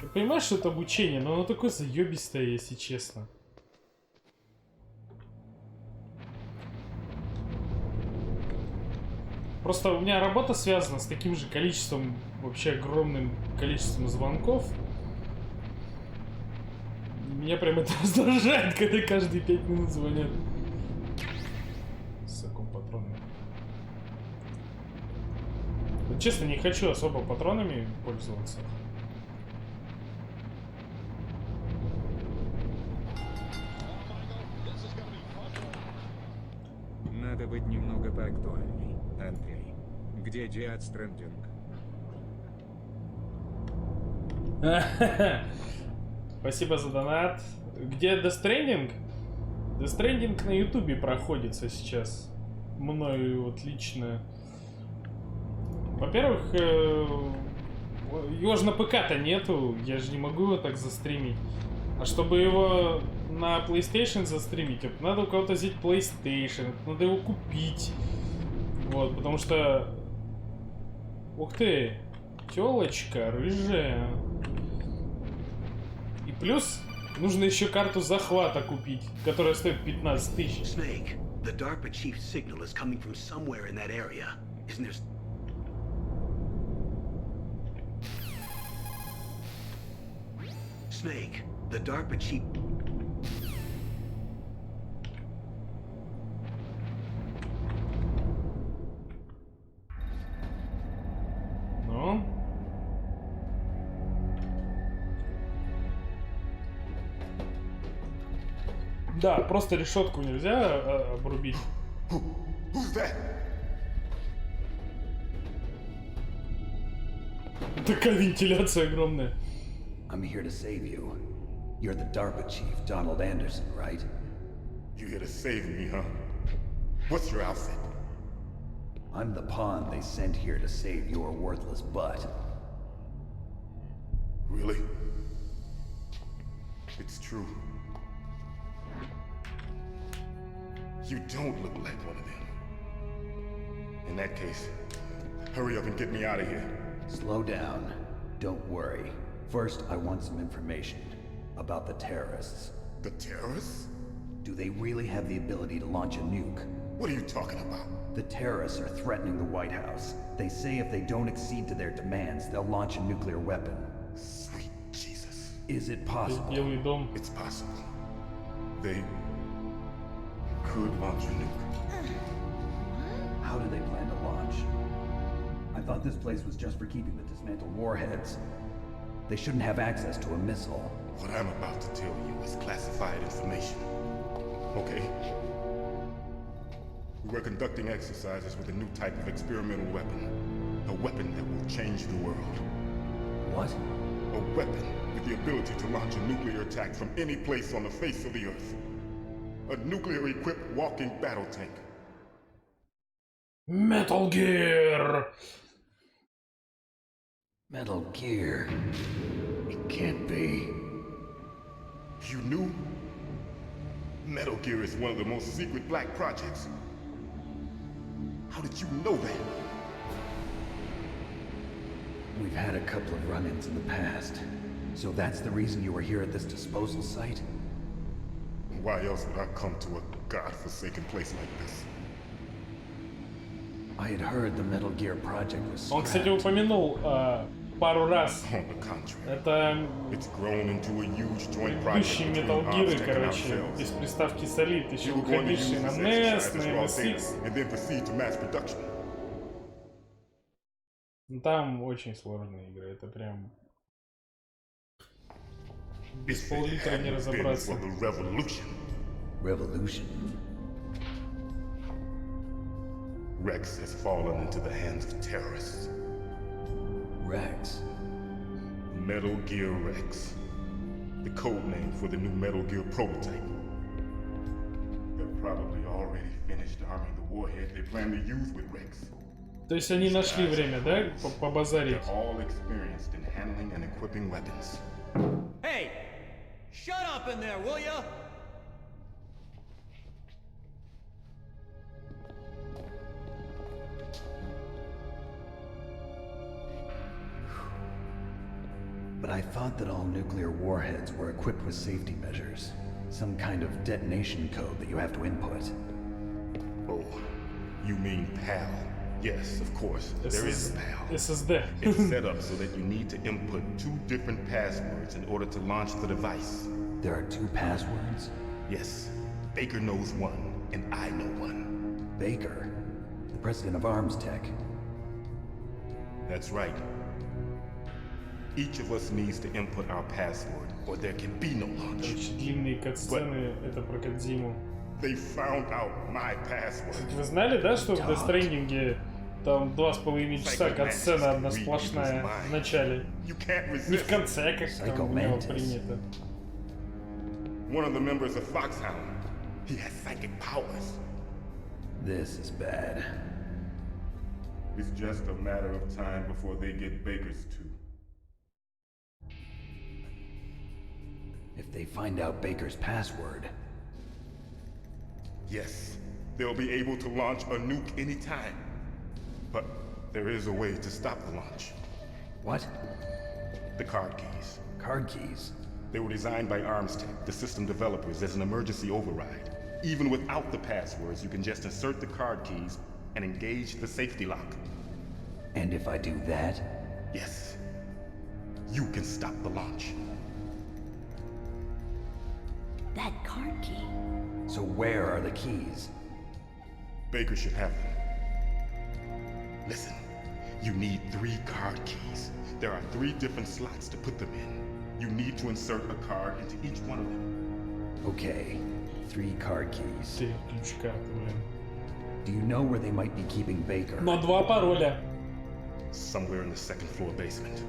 Speaker 3: Ты понимаешь, что это обучение, но оно такое заебистое, если честно. Просто у меня работа связана с таким же количеством, вообще огромным количеством звонков. Меня прям это раздражает, когда каждые 5 минут звонят. С таким патроном. Вот честно, не хочу особо патронами пользоваться.
Speaker 10: Надо быть немного поактуальней, Андрей. Где Диад Стрендинг?
Speaker 3: Спасибо за донат. Где Death Stranding? Death Stranding на ютубе проходится сейчас. Мною вот лично. Во-первых, его же на ПК-то нету. Я же не могу его так застримить. А чтобы его на PlayStation застримить, надо у кого-то взять PlayStation. Надо его купить. Вот, потому что... Ух ты! Тёлочка рыжая. И плюс нужно еще карту захвата купить, которая стоит 15 тысяч.
Speaker 1: Snake, the DARPA chief's signal is coming from somewhere in that area. Isn't there? Snake, the DARPA chief.
Speaker 3: Ну? Да, просто решетку нельзя обрубить. Такая вентиляция огромная.
Speaker 11: I'm here to save you. You're the DARPA chief, Donald Anderson, right?
Speaker 12: You here to save me, huh? What's your outfit?
Speaker 11: I'm the pawn they sent here to save your worthless butt.
Speaker 12: Really? It's true. You don't look like one of them. In that case, hurry up and get me out of here.
Speaker 11: Slow down. Don't worry. First, I want some information about the terrorists.
Speaker 12: The terrorists?
Speaker 11: Do they really have the ability to launch a nuke?
Speaker 12: What are you talking about?
Speaker 11: The terrorists are threatening the White House. They say if they don't accede to their demands, they'll launch a nuclear weapon.
Speaker 12: Sweet Jesus.
Speaker 11: Is it possible?
Speaker 12: It's possible. They could launch a nuke.
Speaker 11: How do they plan to launch? I thought this place was just for keeping the dismantled warheads. They shouldn't have access to a missile.
Speaker 12: What I'm about to tell you is classified information. Okay? We were conducting exercises with a new type of experimental weapon. A weapon that will change the world.
Speaker 11: What?
Speaker 12: A weapon with the ability to launch a nuclear attack from any place on the face of the Earth. A nuclear-equipped walking battle tank.
Speaker 3: Metal Gear!
Speaker 11: Metal Gear. It can't be.
Speaker 12: You knew? Metal Gear is one of the most secret black projects. How did you know that?
Speaker 11: We've had a couple of run-ins in the past. So that's the reason you were here at this disposal site?
Speaker 12: Why else would I come to a godforsaken place like this?
Speaker 11: I had heard the Metal Gear project was
Speaker 3: Он, кстати, упомянул пару раз.
Speaker 12: On the contrary,
Speaker 3: Это
Speaker 12: it's grown into a huge joint
Speaker 3: предыдущие
Speaker 12: project
Speaker 3: Metal
Speaker 12: between
Speaker 3: Gear,
Speaker 12: Armstrong and
Speaker 3: короче,
Speaker 12: ourselves.
Speaker 3: без приставки Solid, еще
Speaker 12: We were going to use
Speaker 3: выходившие на
Speaker 12: this
Speaker 3: NES,
Speaker 12: exercise
Speaker 3: на
Speaker 12: as raw data
Speaker 3: MSX.
Speaker 12: and then proceed to mass production.
Speaker 3: Там очень сложная игра, это прям... Без
Speaker 12: If it
Speaker 3: пол-литра не
Speaker 12: hadn't been
Speaker 3: разобраться.
Speaker 12: for the revolution,
Speaker 11: Revolution.
Speaker 12: Rex has fallen into the hands of terrorists.
Speaker 11: Rex.
Speaker 12: Metal Gear Rex. The code name for the new Metal Gear prototype. They're probably already finished arming the warhead they plan to use with Rex.
Speaker 3: То есть они нашли время, да, побазарить?
Speaker 12: They're all experienced in handling and equipping weapons.
Speaker 13: Hey! Shut up in there, will ya?
Speaker 11: But I thought that all nuclear warheads were equipped with safety measures. Some kind of detonation code that you have to input.
Speaker 12: Oh, you mean PAL? Yes, of course. There is a PAL.
Speaker 3: SSD.
Speaker 12: It's set up so that you need to input 2 different passwords in order to launch the device.
Speaker 11: There are 2 passwords?
Speaker 12: Yes. Baker knows one, and I know one.
Speaker 11: Baker? The president of Arms Tech.
Speaker 12: That's right. Each of us needs to input our password, or there can be no launch.
Speaker 3: Очень длинные катсцены, это про Кодзиму.
Speaker 12: They found out my password.
Speaker 3: Вы знали, да, что в Death Stranding там 2,5 часа катсцена одна сплошная в начале? Не в конце, как там у него принято.
Speaker 12: One of the members of Foxhound. He has psychic powers.
Speaker 11: This is bad.
Speaker 12: It's just a matter of time before they get Baker's too.
Speaker 11: If they find out Baker's password...
Speaker 12: Yes, they'll be able to launch a nuke anytime. But there is a way to stop the launch.
Speaker 11: What?
Speaker 12: The card keys.
Speaker 11: Card keys?
Speaker 12: They were designed by Armstech, the system developers, as an emergency override. Even without the passwords, you can just insert the card keys and engage the safety lock.
Speaker 11: And if I do that?
Speaker 12: Yes. You can stop the launch.
Speaker 5: That card key.
Speaker 11: So where are the keys?
Speaker 12: Baker should have them. Listen, you need 3 card keys. There are 3 different slots to put them in. You need to insert a card into each one of them.
Speaker 11: Okay, 3 card keys.
Speaker 3: 3 ключ-карты, блин.
Speaker 11: Do you know where they might be keeping Baker?
Speaker 3: Но 2 пароля.
Speaker 12: Somewhere in the 2nd floor basement.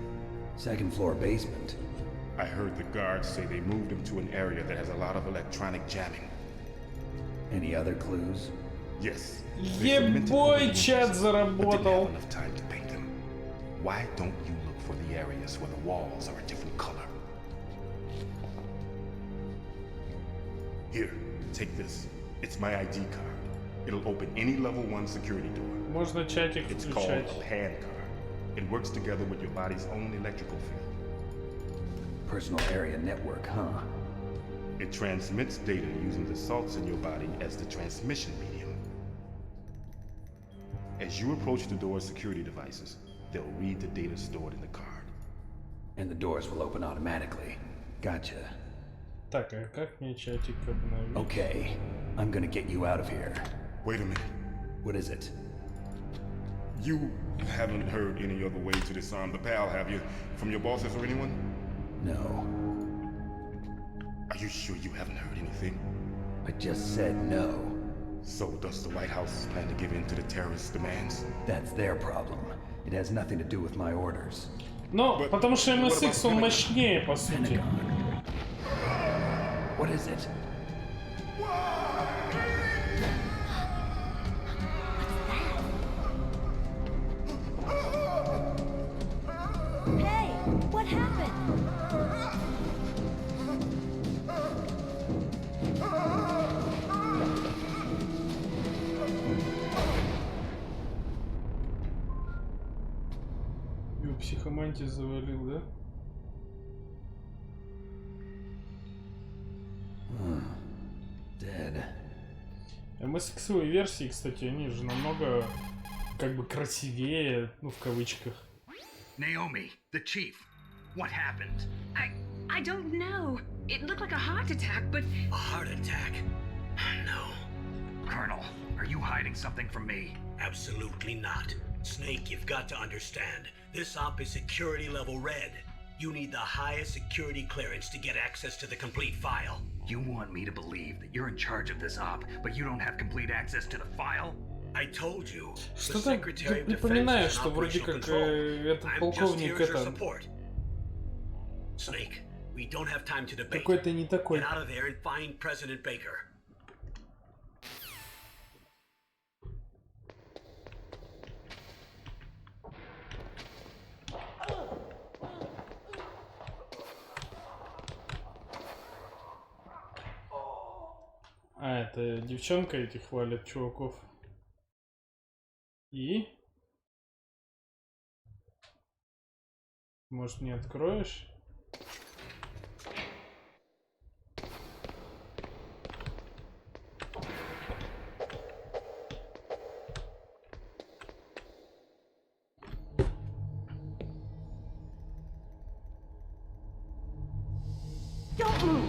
Speaker 11: 2nd floor basement?
Speaker 12: I heard the guards say they moved him to an area that has a lot of electronic jamming.
Speaker 11: Any other clues?
Speaker 12: Yes.
Speaker 3: Ебой, чат заработал.
Speaker 12: Enough time to paint them. Why don't you look for the areas where the walls are a different color? Here, take this. It's my ID card. It'll open any level 1 security door.
Speaker 3: Можно чатик
Speaker 12: It's called
Speaker 3: включать.
Speaker 12: a PAN card. It works together with your body's own electrical field.
Speaker 11: Personal area network, huh?
Speaker 12: It transmits data using the salts in your body as the transmission medium. As you approach the door's security devices, they'll read the data stored in the card.
Speaker 11: And the doors will open automatically. Gotcha.
Speaker 3: Так, а как мне чатик обновить?
Speaker 11: Okay, I'm gonna get you out of here.
Speaker 12: Wait a minute.
Speaker 11: What is it?
Speaker 12: You haven't heard any other way to disarm the PAL, have you? From your bosses or anyone?
Speaker 11: No.
Speaker 12: Are you sure you haven't heard anything?
Speaker 11: I just said no.
Speaker 12: So does the White House plan to give in to the terrorists' demands?
Speaker 11: That's their problem. It has nothing to do with my orders.
Speaker 3: Но, потому что MSX он мощнее, по сути.
Speaker 11: What is it?
Speaker 5: Hey, what happened?
Speaker 3: Его психомантия завалил, да?
Speaker 11: Dead.
Speaker 3: MSX-овые версии, кстати, они же намного как бы красивее, ну в кавычках.
Speaker 2: Naomi, the chief. What happened?
Speaker 7: I don't know. It looked like a heart attack, but...
Speaker 1: A heart attack? No.
Speaker 2: Colonel, are you hiding something from me?
Speaker 1: Absolutely not. Snake, you've got to understand. This op is security level red. You need the highest security clearance to get access to the complete file.
Speaker 2: You want me to believe that you're in charge of this op, but you don't have complete access to the file?
Speaker 1: I told you.
Speaker 3: Что-то припоминаю, что вроде как этот полковник это...
Speaker 1: Snake, we don't have time to debate.
Speaker 3: Какой-то не такой.
Speaker 1: Get out of there and find President Baker.
Speaker 3: А, это девчонка этих хвалит, чуваков. И? Может, не откроешь?
Speaker 5: Don't move.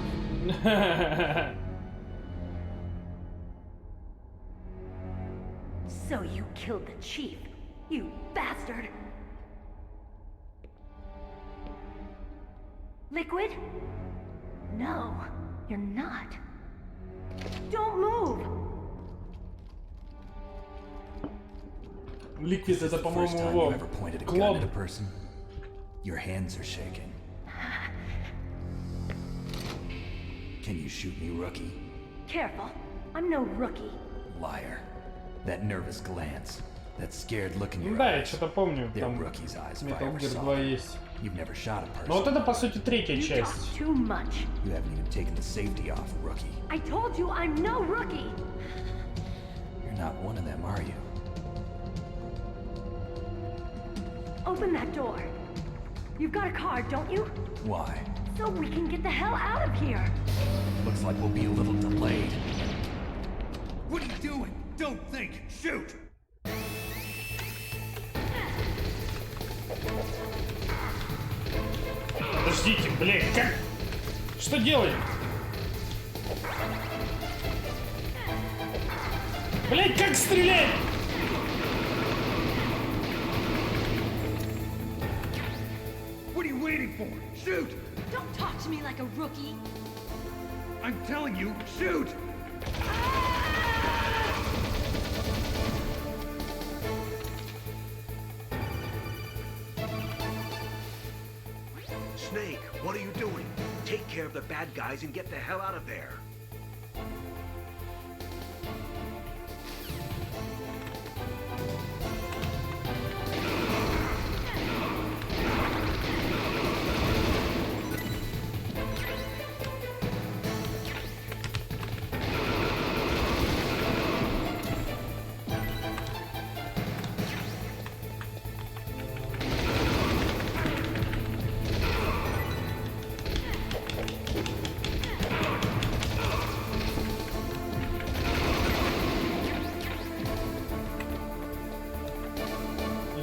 Speaker 5: So you killed the chief, you bastard! Liquid? No, you're not. Don't move!
Speaker 3: Liquid это, по-моему, его клон.
Speaker 11: Your hands are shaking. Can you shoot me, rookie?
Speaker 5: Careful, I'm no rookie.
Speaker 11: Liar. That nervous glance, that scared look in your
Speaker 3: Да, я
Speaker 11: eyes.
Speaker 3: что-то помню, там Metal Gear 2 есть.
Speaker 11: You've never shot a person.
Speaker 3: Но вот это, по сути, третья часть.
Speaker 5: Too much.
Speaker 11: You haven't even taken the safety off, rookie.
Speaker 5: I told you I'm no rookie.
Speaker 11: You're not one of them, are you?
Speaker 5: Open that door. You've got a card, don't you?
Speaker 11: Why?
Speaker 5: So we can get the hell out of here.
Speaker 11: Looks like we'll be a little delayed.
Speaker 13: What are you doing? Don't think! Shoot!
Speaker 3: Подождите, блядь, как? Что делать? Блядь, как стрелять?
Speaker 13: What are you waiting for? Shoot!
Speaker 5: Don't talk to me like a rookie.
Speaker 13: I'm telling you, shoot!
Speaker 1: Snake, what are you doing? Take care of the bad guys and get the hell out of there.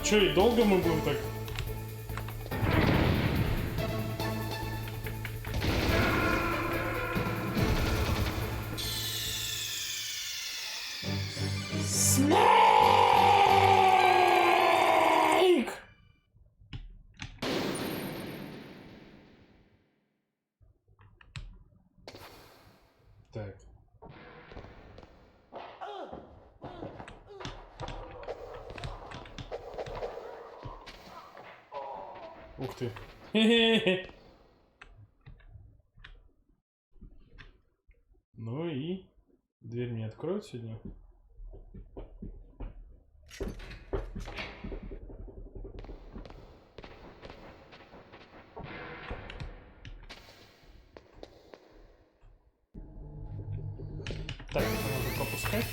Speaker 3: Че, и долго мы будем так? Snake! Так. Ух ты. Хе-хе-хе. Ну и дверь не откроют сегодня. Так, это надо пропускать.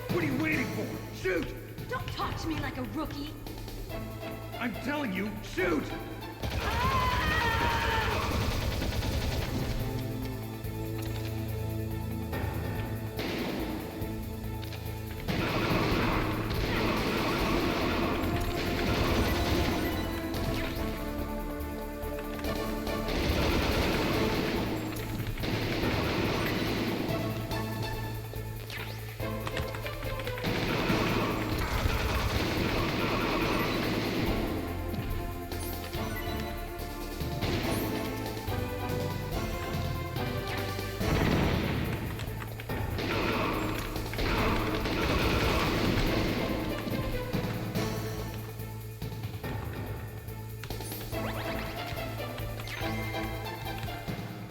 Speaker 4: What are you waiting for? Shoot!
Speaker 7: Don't talk to me like a rookie.
Speaker 4: I'm telling you, shoot!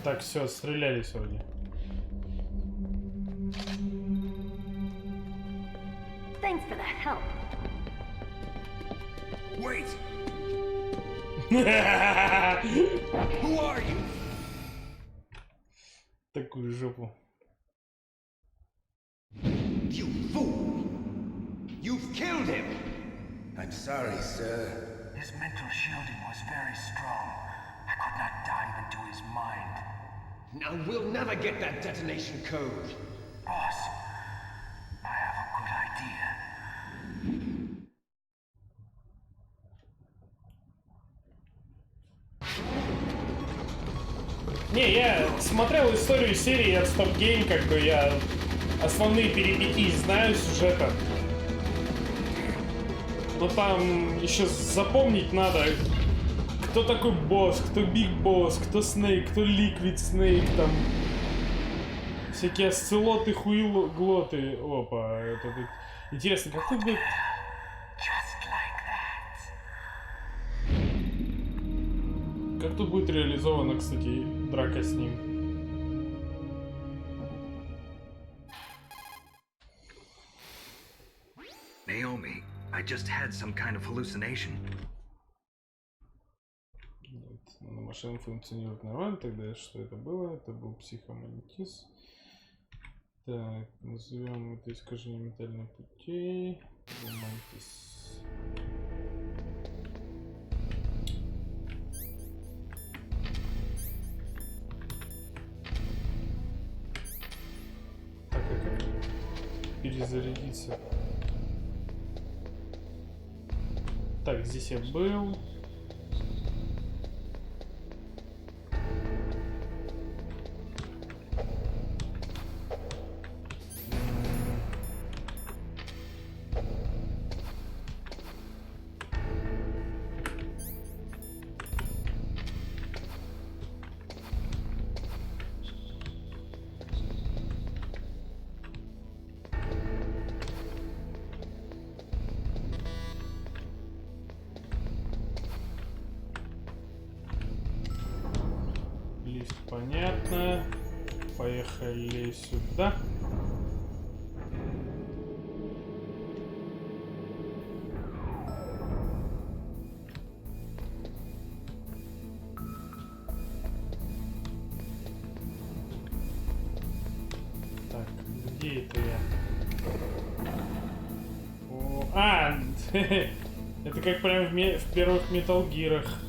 Speaker 3: Так, все, стреляли сегодня.
Speaker 5: Thanks for the help.
Speaker 4: Wait! Who are you?
Speaker 3: Такую жопу.
Speaker 4: You fool! You've killed him!
Speaker 6: I'm sorry, sir.
Speaker 2: His mental shielding was very strong. I could not dive into his mind.
Speaker 4: Now we'll never get that detonation code.
Speaker 2: Boss, I have a good idea.
Speaker 3: Не, я смотрел историю серии от Fogid Gaming, как бы я основные перипетии знаю сюжета. Но там еще запомнить надо, кто такой босс, кто Биг Босс, кто Снейк, кто Ликвид Снейк, там всякие осциллоты, хуилоглоты. Опа, это тут... Интересно, как тут будет... Как тут будет реализована, кстати, драка с ним?
Speaker 2: Naomi, I just had some kind of hallucination.
Speaker 3: На машине функционирует нормально, тогда что это было? Это был психомантис. Так, назовем это искажение ментальных путей. Мантис. Так, а как перезарядиться? Так, здесь я был. Понятно. Поехали сюда. Так, где это я? О, это как прям в первых Metal Gear'ах.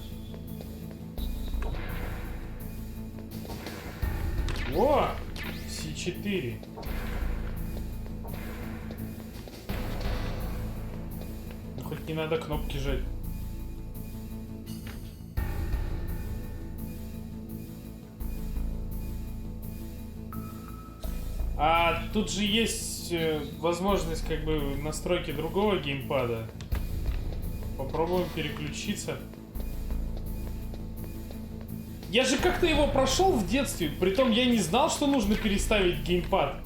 Speaker 3: О! C4. Ну, хоть не надо кнопки жать. А тут же есть возможность как бы настройки другого геймпада. Попробуем переключиться. Я же как-то его прошел в детстве, притом я не знал, что нужно переставить геймпад.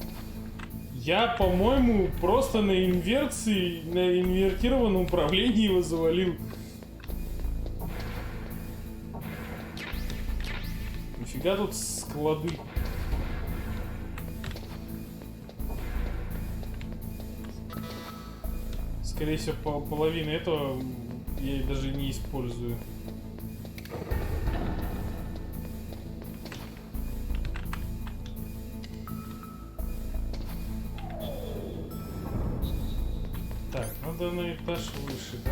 Speaker 3: Я, по-моему, просто на инверсии, на инвертированном управлении его завалил. Нифига тут склады. Скорее всего, половина этого я даже не использую. Так, надо на этаж выше, да?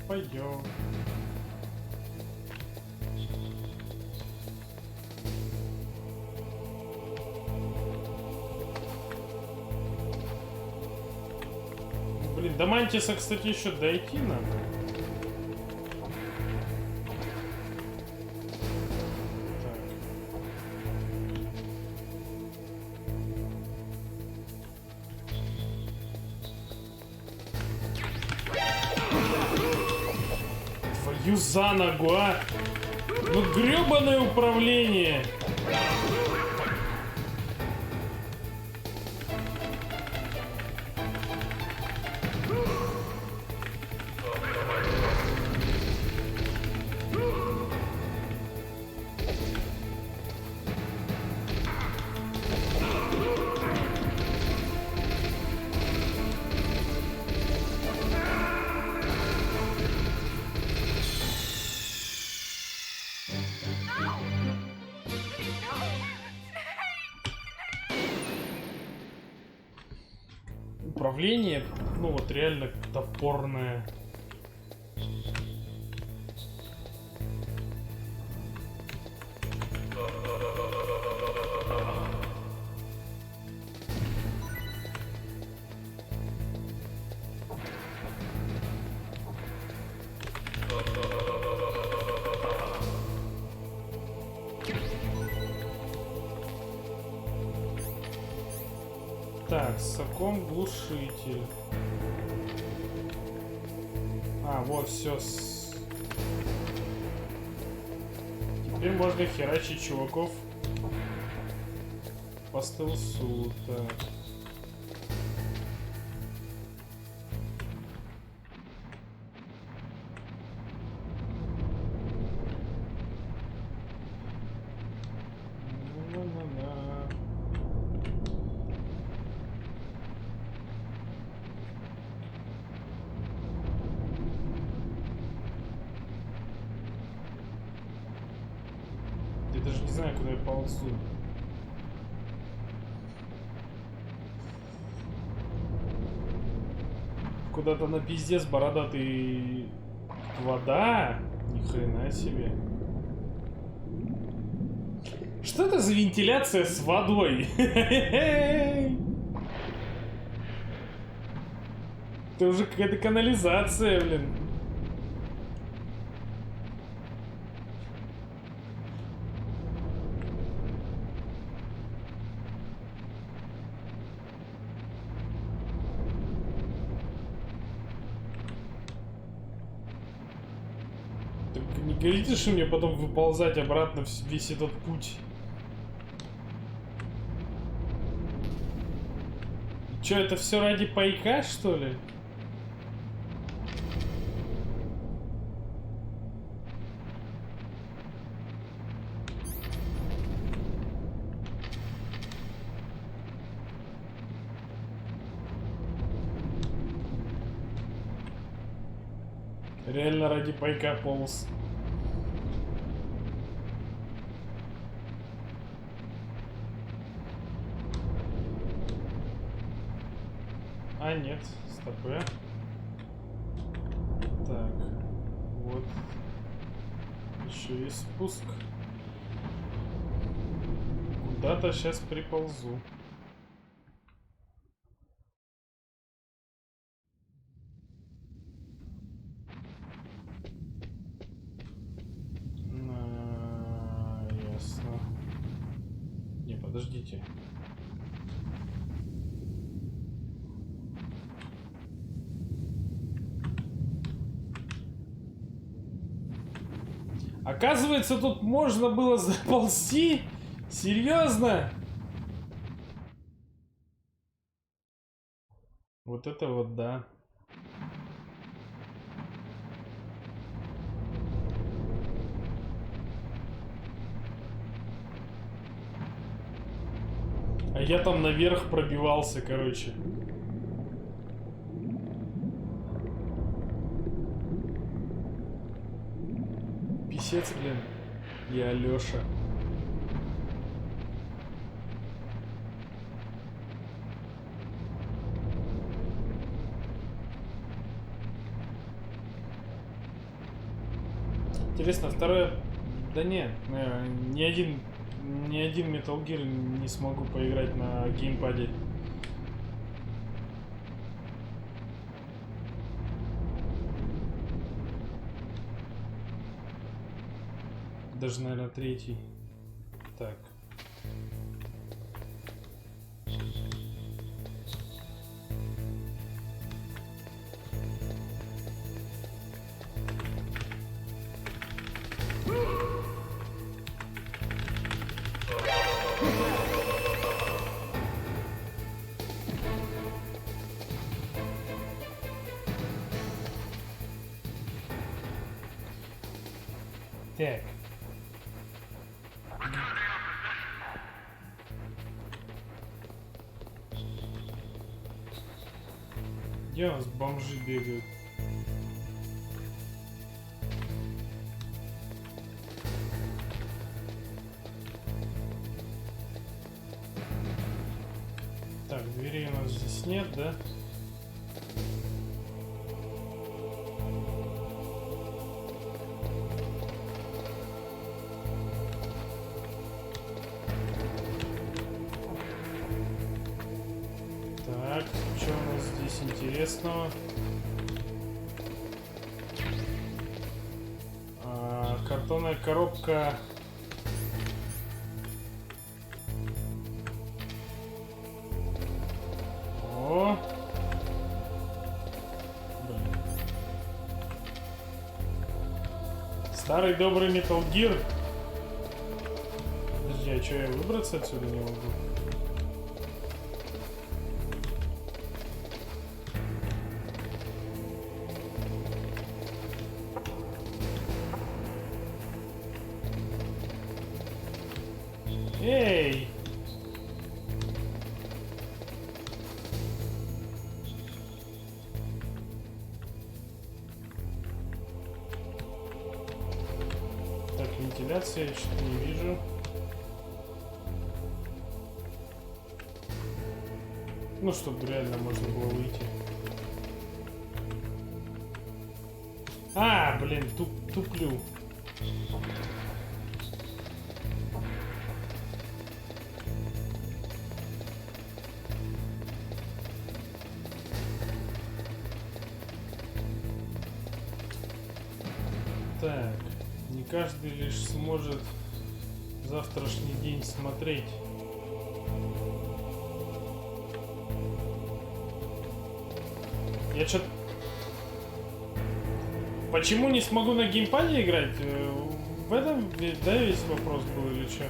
Speaker 3: Пойдем. Блин, до Мантиса, кстати, еще дойти надо. Твою за ногу, а! Ну гребаное управление! Управление, ну вот реально топорное. Так, соком глушитель. А, вот все. Теперь можно херачить чуваков по стелсу. Так. Я даже не знаю, куда я ползу. Куда-то на пиздец бородатый вода? Ни хрена себе. Что это за вентиляция с водой? Это уже какая-то канализация, блин. Не говорите, что мне потом выползать обратно весь этот путь. Че, это все ради пайка, что ли? Реально ради пайка полз. А, нет, стопэ. Так, вот. Еще есть спуск. Куда-то сейчас приползу. Оказывается, тут можно было заползти? Серьезно? Вот это вот да. А я там наверх пробивался, короче. Писец, блин. Я Алёша. Интересно, второе... Да нет, ни один Metal Gear не смогу поиграть на геймпаде. Даже, наверное, третий. Так. Так. Где у нас бомжи бегают? Так, дверей у нас здесь нет, да? Так, что у нас здесь интересного? Картонная коробка. О! Блин. Старый добрый Metal Gear. Подожди, а что, я выбраться отсюда не могу? Эй! Так, вентиляция, я что-то не вижу. Ну, чтобы реально можно было выйти. А, блин, туплю. Так, не каждый лишь сможет завтрашний день смотреть. Я что-то... Почему не смогу на геймпаде играть? В этом, да, весь вопрос был или что?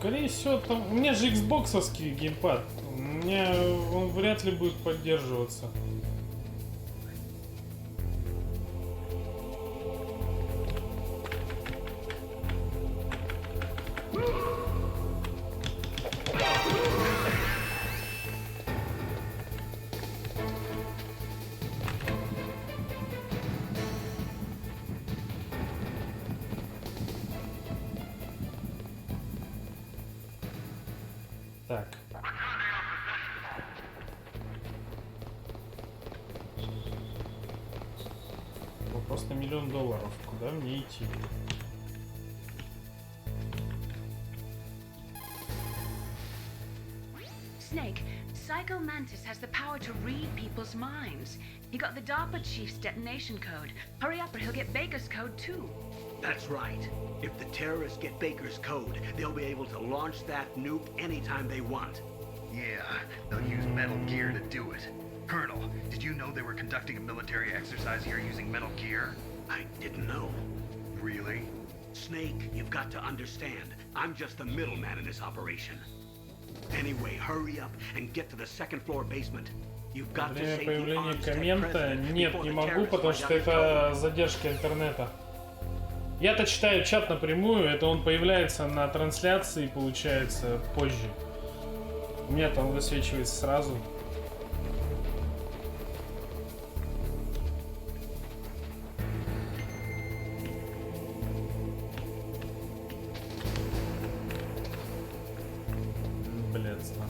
Speaker 3: Скорее всего, там... У меня же Xbox-овский геймпад. У меня он вряд ли будет поддерживаться. Так. $1 000 000. Куда мне идти?
Speaker 7: Snake, Psycho Mantis has the power to read people's minds. He got the DARPA chief's detonation code. Hurry up or he'll get Baker's code too.
Speaker 1: That's right. If the terrorists get Baker's code, they'll be able to launch that nuke anytime they want.
Speaker 2: Yeah, they'll use Metal Gear to do it. Colonel, did you know they were conducting a military exercise here using Metal Gear?
Speaker 1: I didn't know.
Speaker 2: Really?
Speaker 1: Snake, you've got to understand. I'm just the middleman in this operation. Anyway, hurry up and get to the second floor basement. You've got to
Speaker 3: Время
Speaker 1: save the
Speaker 3: появления
Speaker 1: arms tech
Speaker 3: коммента
Speaker 1: president
Speaker 3: нет,
Speaker 1: before
Speaker 3: не
Speaker 1: the
Speaker 3: могу,
Speaker 1: terrorists
Speaker 3: потому
Speaker 1: find
Speaker 3: что
Speaker 1: out it's
Speaker 3: это задержка интернета. Я-то читаю чат напрямую, это он появляется на трансляции, получается, позже. У меня там высвечивается сразу. Блядство.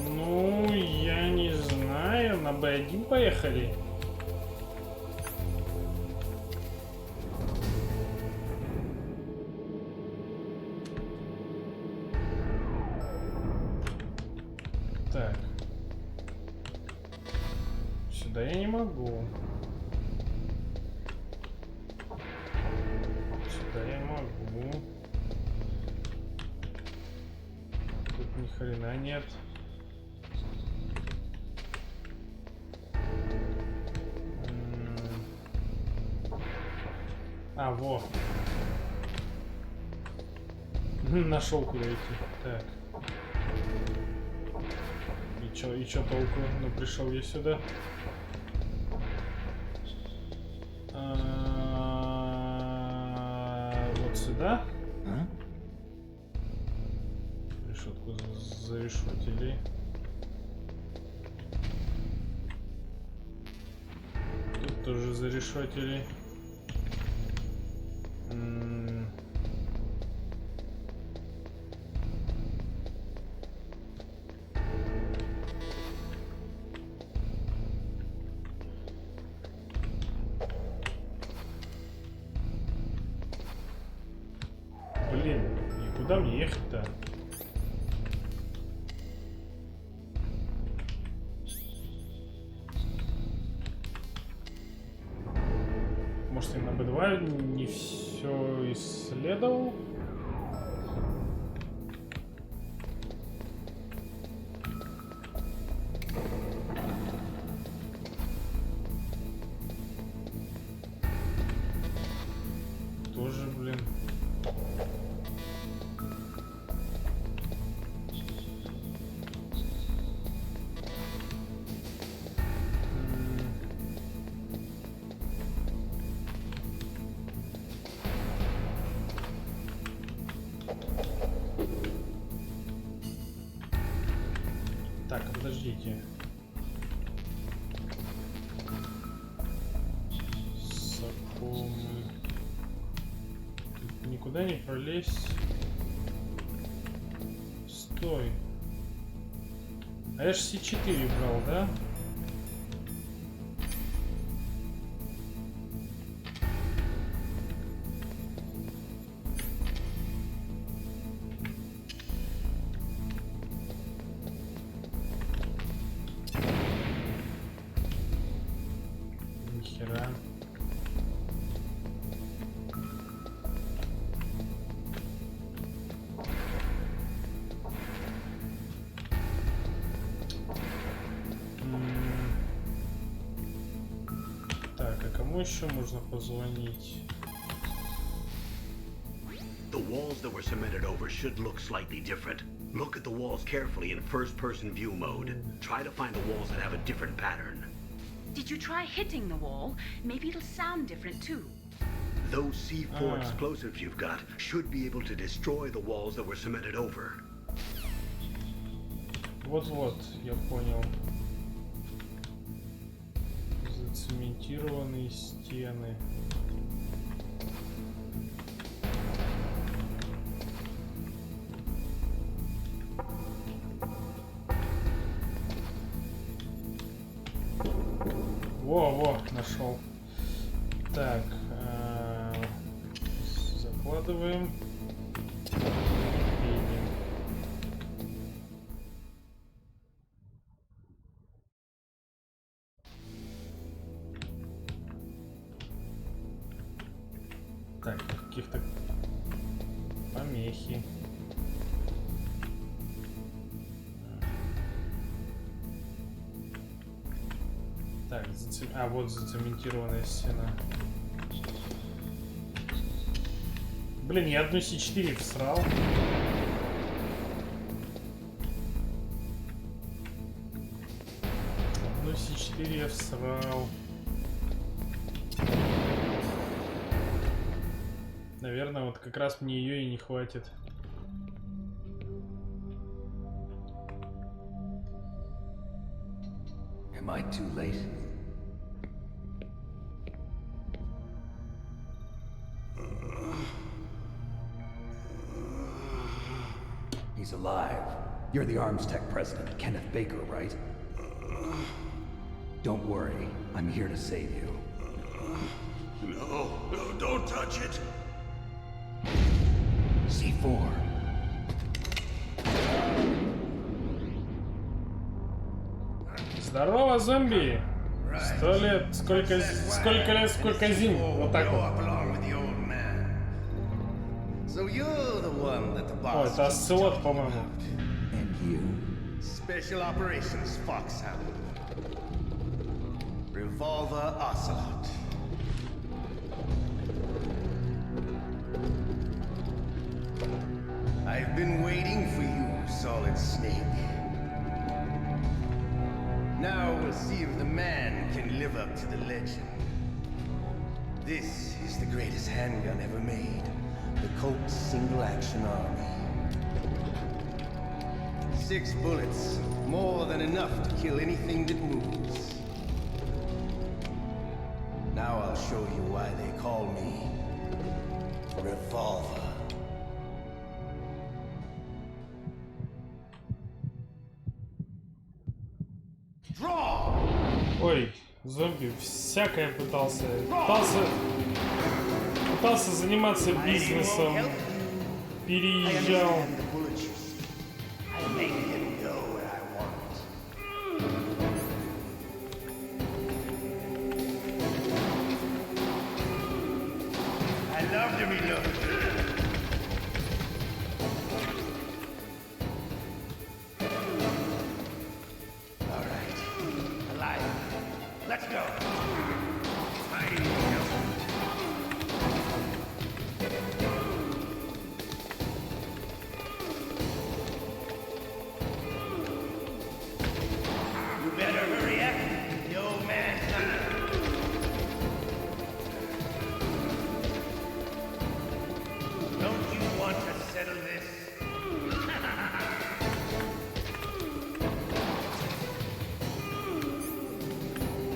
Speaker 3: Ну, я не знаю, на Б1 поехали. Так. Сюда я не могу. Сюда я могу. Тут ни хрена нет. А, во. Нашел куда идти. Так. И чё толку? Ну, пришел я сюда. Вот сюда. Решетку зарешетили. Тут тоже зарешетили. Блин, и куда мне ехать-то? Может, я на B2 не все исследовал? Тоже, блин. Так, подождите. Сакомы. Тут никуда не пролезть. Стой. А я ж C4 брал, да? Нихера. Так, а кому еще можно позвонить?
Speaker 1: The walls that were cemented over should look slightly different. Look at the walls carefully in first-person view mode. Try to find the walls that have a different pattern.
Speaker 7: Did you try hitting the wall? Maybe it'll sound different too.
Speaker 1: Those C4 explosives you've got should be able to destroy the walls that were cemented over.
Speaker 3: Вот-вот, я понял. Зацементированные стены. Во, нашел. Так, закладываем. Видим. Так, каких-то помехи. Так, вот зацементированная стена. Блин, я одну C4 всрал. Одну C4 я всрал. Наверное, вот как раз мне ее и не хватит.
Speaker 11: Am I too late? He's alive. You're the Arms Tech president, Kenneth Baker, right? Don't worry, I'm here to save you.
Speaker 12: No, don't touch it!
Speaker 11: C4.
Speaker 3: Здорово, зомби! 100 лет, сколько лет, сколько зим. Вот так вот. О, это осциллот, по-моему.
Speaker 14: Special Operations Foxhound. Revolver Ocelot. I've been waiting for you, Solid Snake. Now we'll see if the man can live up to the legend. This is the greatest handgun ever made. The Colt Single Action Army. 6 bullets, more than enough to kill anything that moves. Now I'll show you why they call me Revolver.
Speaker 3: Ой, зомби всякое пытался заниматься бизнесом, переезжал.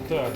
Speaker 3: Так.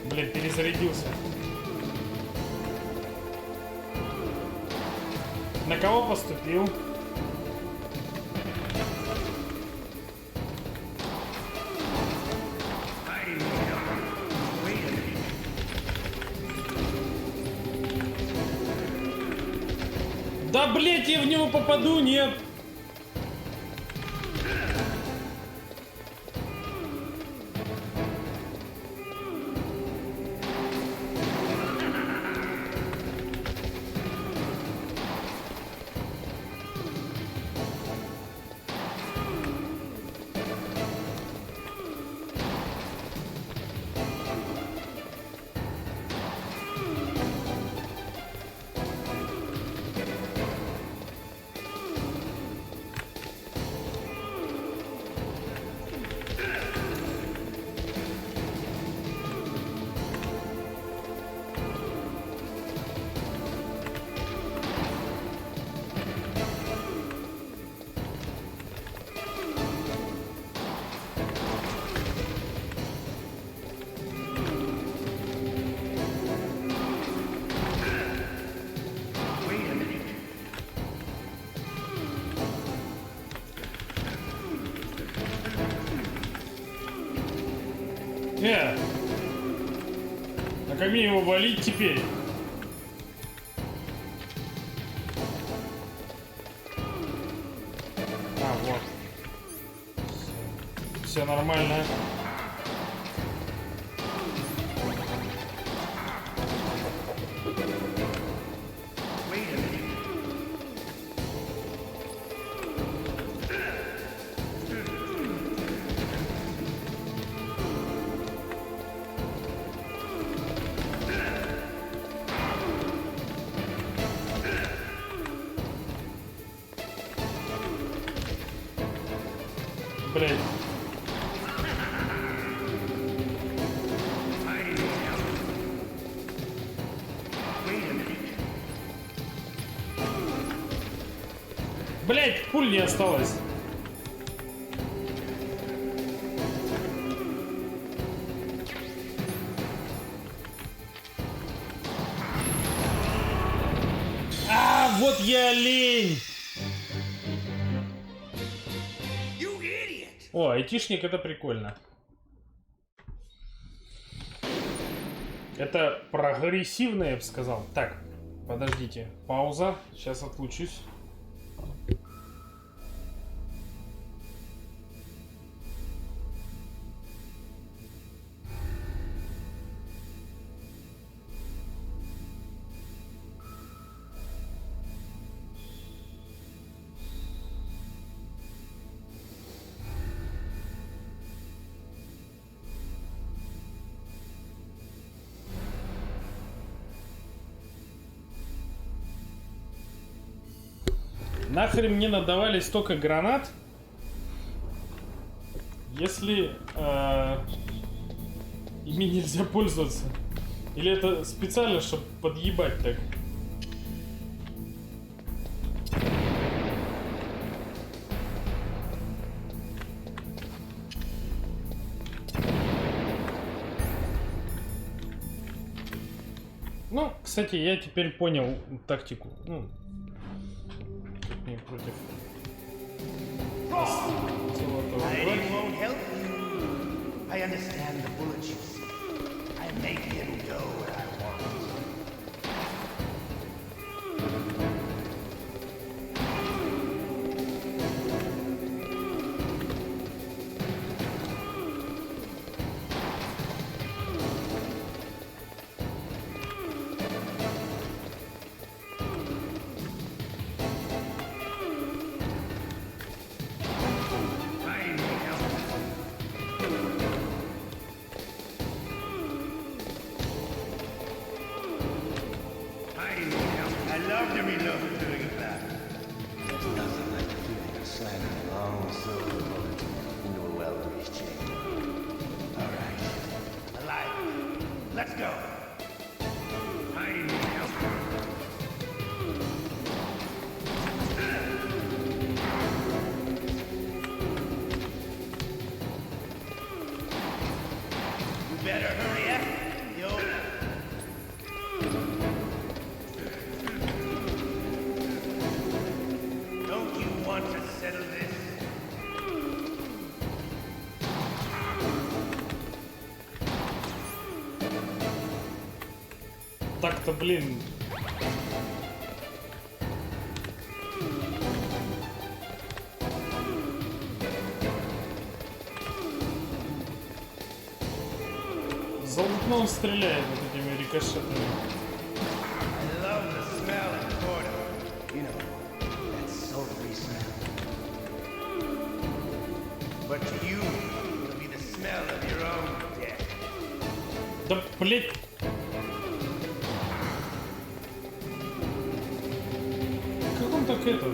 Speaker 3: Блин, перезарядился. На кого поступил? Да, блять, я в него попаду, нет. А как мне его валить теперь? А, вот. Все нормально. Блять. Блять, пуль не осталось. А, вот я лень. О, айтишник, это прикольно. Это прогрессивно, я бы сказал. Так, подождите. Пауза. Сейчас отлучусь. Нахрен мне надавали столько гранат, если ими нельзя пользоваться? Или это специально, чтобы подъебать так? Ну, кстати, я теперь понял тактику. Ну, против золотого брони. Так-то, блин. Золотно он стреляет вот этими рикошетами. Да, блять. Как он так это?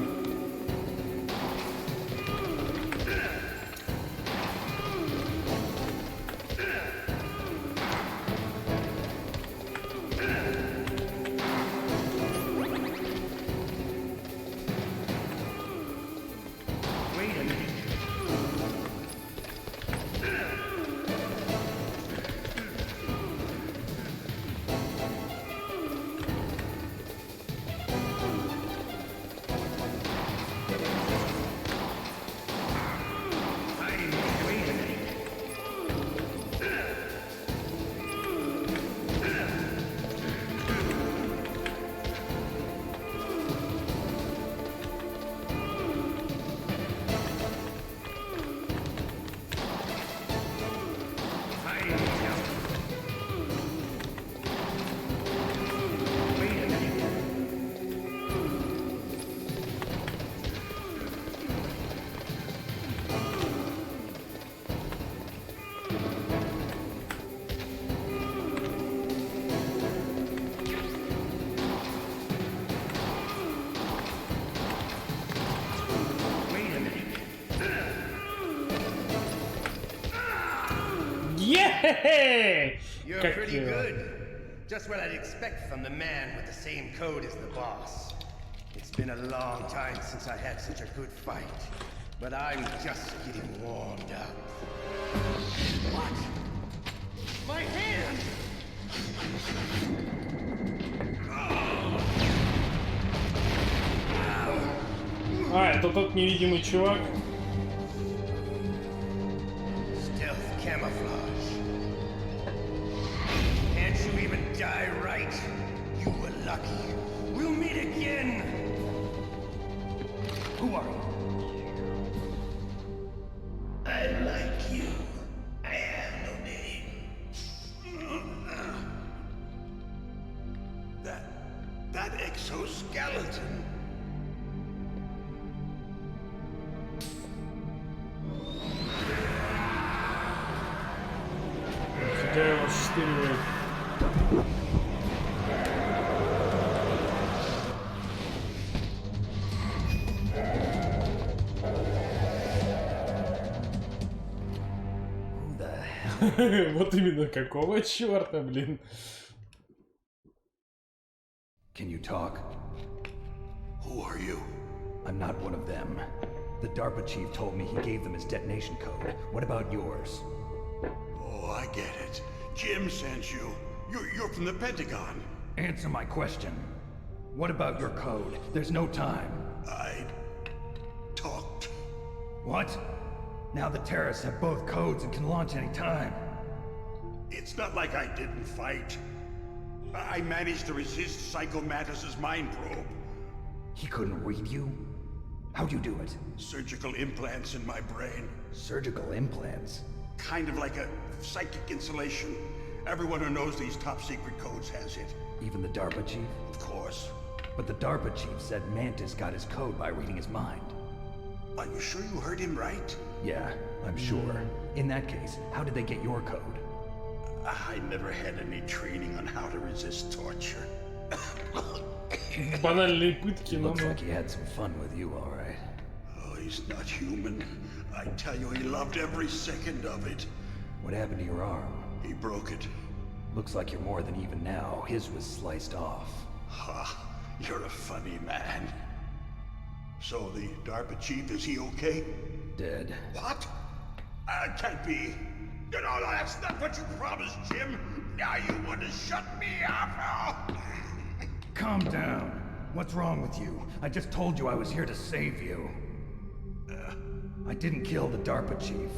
Speaker 14: You're pretty good. Just what I'd expect from the man with the same code as the boss. It's been a long time since I had such a good fight, but I'm just getting warmed up. What? My hand!
Speaker 3: А, это тот невидимый чувак.
Speaker 14: Stealth camouflage. Can't you even die right? You were lucky. We'll meet again. Who are you? I like you. I have no name.
Speaker 15: That exoskeleton.
Speaker 3: Фига его штыривает. Вот именно какого черта, блин?
Speaker 11: Can you talk?
Speaker 15: Who are you?
Speaker 11: I'm not one of them. The DARPA chief told me he gave them his detonation code. What about yours?
Speaker 15: Oh, I get it. Jim sent you. You're from the Pentagon.
Speaker 11: Answer my question. What about your code? There's no time.
Speaker 15: I talked.
Speaker 11: What? Now the terrorists have both codes and can launch any time.
Speaker 15: It's not like I didn't fight. I managed to resist Psycho Mattis's mind probe.
Speaker 11: He couldn't read you? How'd you do it?
Speaker 15: Surgical implants in my brain.
Speaker 11: Surgical implants?
Speaker 15: Kind of like a psychic insulation. Everyone who knows these top secret codes has it.
Speaker 11: Even the DARPA chief?
Speaker 15: Of course.
Speaker 11: But the DARPA chief said Mantis got his code by reading his mind.
Speaker 15: Are you sure you heard him right?
Speaker 11: Yeah, I'm sure. In that case, how did they get your code?
Speaker 15: I never had any training on how to resist torture.
Speaker 3: Банальные пытки, но...
Speaker 11: Looks like he had some fun with you, all right.
Speaker 15: Oh, he's not human. I tell you, he loved every second of it.
Speaker 11: What happened to your arm?
Speaker 15: He broke it.
Speaker 11: Looks like you're more than even now. His was sliced off.
Speaker 15: Ha, you're a funny man. So the DARPA chief, is he okay?
Speaker 11: Dead.
Speaker 15: What? Can't be. You know, that's not what you promised, Jim. Now you want to shut me up?
Speaker 11: Calm down. What's wrong with you? I just told you I was here to save you. I didn't kill the DARPA chief.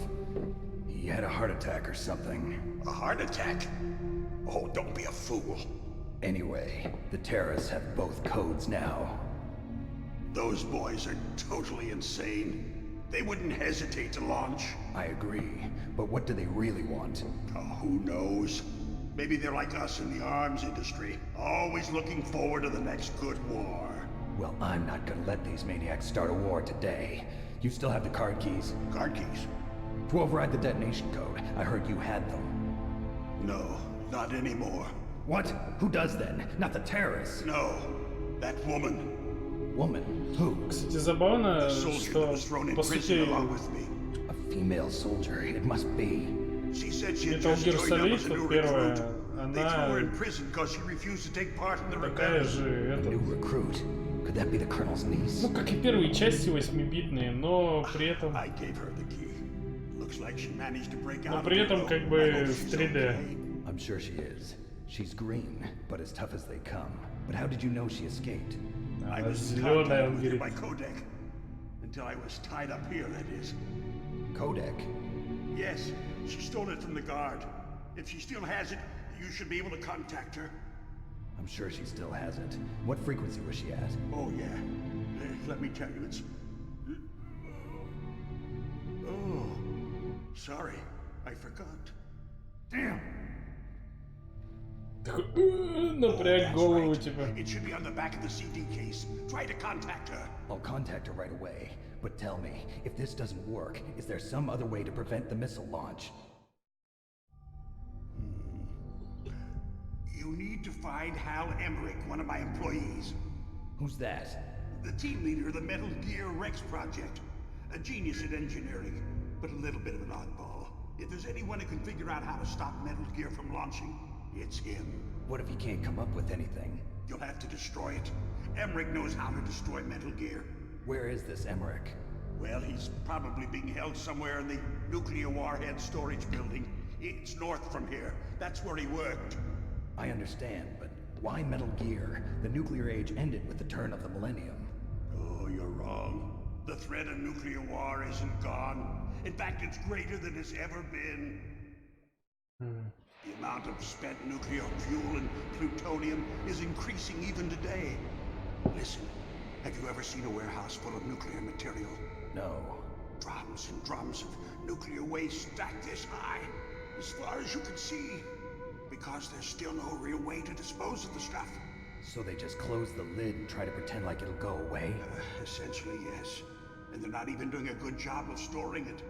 Speaker 11: He had a heart attack or something.
Speaker 15: A heart attack? Oh, don't be a fool.
Speaker 11: Anyway, the terrorists have both codes now.
Speaker 15: Those boys are totally insane. They wouldn't hesitate to launch.
Speaker 11: I agree, but what do they really want?
Speaker 15: Oh, who knows? Maybe they're like us in the arms industry, always looking forward to the next good war.
Speaker 11: Well, I'm not gonna let these maniacs start a war today. You still have the card keys?
Speaker 15: Card keys?
Speaker 11: To override the detonation code. I heard you had them.
Speaker 15: No, not anymore.
Speaker 11: What? Who does then? Not the terrorists?
Speaker 15: No, that woman.
Speaker 11: Woman? Who?
Speaker 3: Кстати, забавно, что, по сути,
Speaker 11: A female soldier, it must be.
Speaker 3: Metal Gear Solid, вот первая, она такая же, это...
Speaker 11: Could that be the Colonel's niece?
Speaker 3: Ну, как и первые части 8-битные, но при этом... Но при этом как бы в 3D.
Speaker 11: I'm sure she is. She's green, but as tough as they come. But how did you know she escaped?
Speaker 15: I was contacted with my codec. Until I was tied up here, that is.
Speaker 11: Codec?
Speaker 15: Yes, she stole it from the guard. If she still has it, you should be able to contact her.
Speaker 11: I'm sure she still has it. What frequency was she at?
Speaker 15: Oh, yeah. Let me tell you, it's... Oh, sorry. I forgot. Damn!
Speaker 3: Напряг голову, типа.
Speaker 15: It should be on the back of the CD case. Try to contact her.
Speaker 11: I'll contact her right away. But tell me, if this doesn't work, is there some other way to prevent the missile launch?
Speaker 15: You need to find Hal Emmerich, one of my employees.
Speaker 11: Who's that?
Speaker 15: The team leader of the Metal Gear Rex project. A genius at engineering, but a little bit of an oddball. If there's anyone who can figure out how to stop Metal Gear from launching, it's him.
Speaker 11: What if he can't come up with anything?
Speaker 15: You'll have to destroy it. Emmerich knows how to destroy Metal Gear.
Speaker 11: Where is this Emmerich?
Speaker 15: Well, he's probably being held somewhere in the nuclear warhead storage building. It's north from here. That's where he worked.
Speaker 11: I understand, but why Metal Gear? The nuclear age ended with the turn of the millennium.
Speaker 15: Oh, you're wrong. The threat of nuclear war isn't gone. In fact, it's greater than it's ever been. The amount of spent nuclear fuel and plutonium is increasing even today. Listen, have you ever seen a warehouse full of nuclear material?
Speaker 11: No.
Speaker 15: Drums and drums of nuclear waste stacked this high, as far as you can see. Because there's still no real way to dispose of the stuff.
Speaker 11: So they just close the lid and try to pretend like it'll go away?
Speaker 15: Essentially, yes. And they're not even doing a good job of storing it.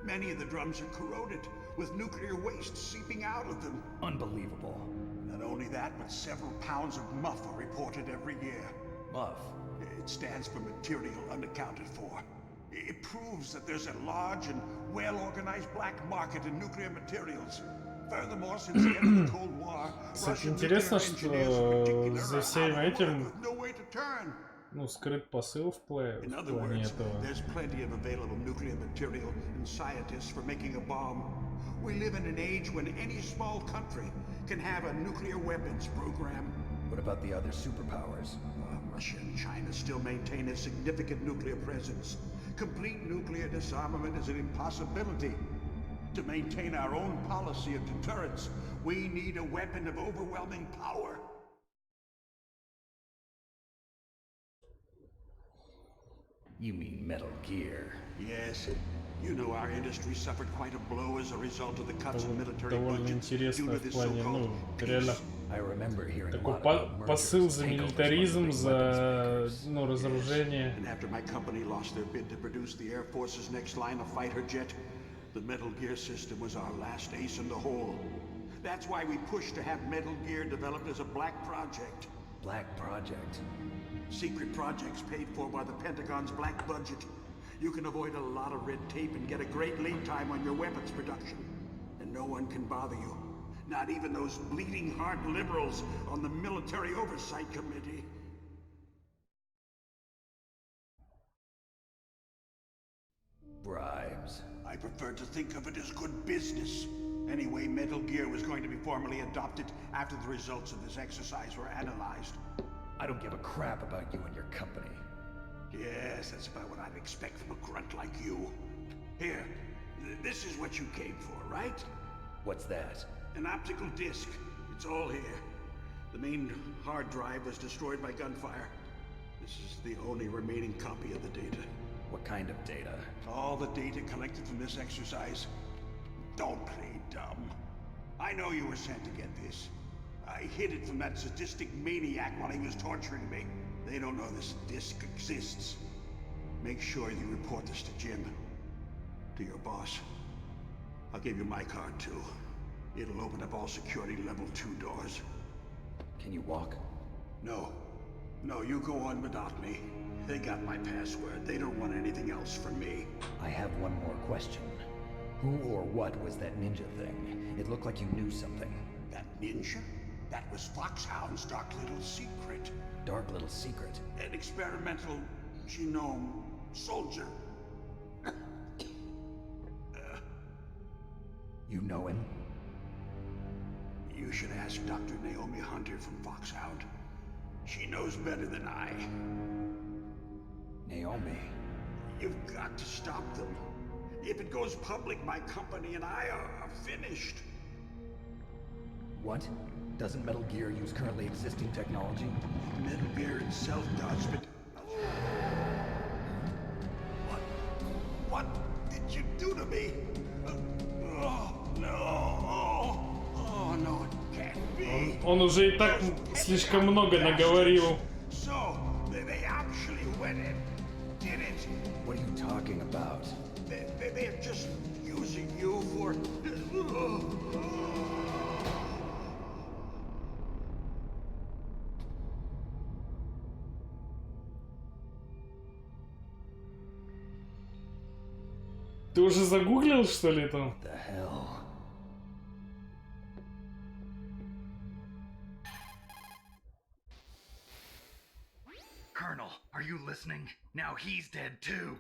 Speaker 15: Many of the drums are corroded, with nuclear waste seeping out of them.
Speaker 11: Unbelievable.
Speaker 15: Not only that, but several pounds of MUF are reported every year.
Speaker 11: MUF?
Speaker 15: It stands for material unaccounted for. It proves that there's a large and well-organized black market in nuclear materials. Furthermore, since the end of the Cold War,
Speaker 3: Кстати, интересно, что за всем этим,
Speaker 15: no way to turn.
Speaker 3: ну, скрыт посыл в плане этого.
Speaker 15: There's plenty of available nuclear material and scientists for making a bomb. We live in an age when any small country can have a nuclear weapons program.
Speaker 11: What about the other superpowers?
Speaker 15: Russia and China still maintain a significant nuclear presence. Complete nuclear disarmament is an impossibility. To maintain our own policy of deterrence, we need a weapon of overwhelming power.
Speaker 11: You mean Metal Gear?
Speaker 15: Yes. You know our industry suffered quite a blow as a result of the cuts in military
Speaker 3: Довольно
Speaker 15: budgets
Speaker 3: интересно
Speaker 15: due to
Speaker 3: в
Speaker 15: this
Speaker 3: плане,
Speaker 15: so-called
Speaker 3: ну, реально такой посыл за милитаризм, за, ну, разоружение.
Speaker 15: And after my company lost their bid to produce the Air Force's next line of fighter jet, the Metal Gear system was our last ace in the hole. That's why we pushed to have Metal Gear developed as a black project.
Speaker 11: Black project?
Speaker 15: Secret projects paid for by the Pentagon's black budget. You can avoid a lot of red tape and get a great lead time on your weapons production. And no one can bother you. Not even those bleeding heart liberals on the Military Oversight Committee.
Speaker 11: Bribes.
Speaker 15: I prefer to think of it as good business. Anyway, Metal Gear was going to be formally adopted after the results of this exercise were analyzed.
Speaker 11: I don't give a crap about you and your company.
Speaker 15: Yes, that's about what I'd expect from a grunt like you. Here, this is what you came for, right?
Speaker 11: What's that?
Speaker 15: An optical disc. It's all here. The main hard drive was destroyed by gunfire. This is the only remaining copy of the data.
Speaker 11: What kind of data?
Speaker 15: All the data collected from this exercise. Don't play dumb. I know you were sent to get this. I hid it from that sadistic maniac while he was torturing me. They don't know this disc exists. Make sure you report this to Jim. To your boss. I'll give you my card too. It'll open up all security level 2 doors.
Speaker 11: Can you walk?
Speaker 15: No. No, you go on without me. They got my password. They don't want anything else from me.
Speaker 11: I have one more question. Who or what was that ninja thing? It looked like you knew something.
Speaker 15: That ninja? That was Foxhound's dark little secret.
Speaker 11: Dark little secret?
Speaker 15: An experimental genome soldier.
Speaker 11: You know him?
Speaker 15: You should ask Dr. Naomi Hunter from Foxhound. She knows better than I.
Speaker 11: Naomi?
Speaker 15: You've got to stop them. If it goes public, my company and I are finished.
Speaker 11: What? Doesn't Metal Gear use currently existing technology?
Speaker 15: Metal Gear itself does, but... What did you do to me? Oh, no. Oh, no, it can't be.
Speaker 3: Он уже и так слишком много наговорил.
Speaker 15: So, they actually went in, did it?
Speaker 11: What are you talking about?
Speaker 15: They're just using you for...
Speaker 3: Ты уже загуглил, что ли, там?
Speaker 6: The hell?
Speaker 2: Colonel, are you listening? Now he's dead too.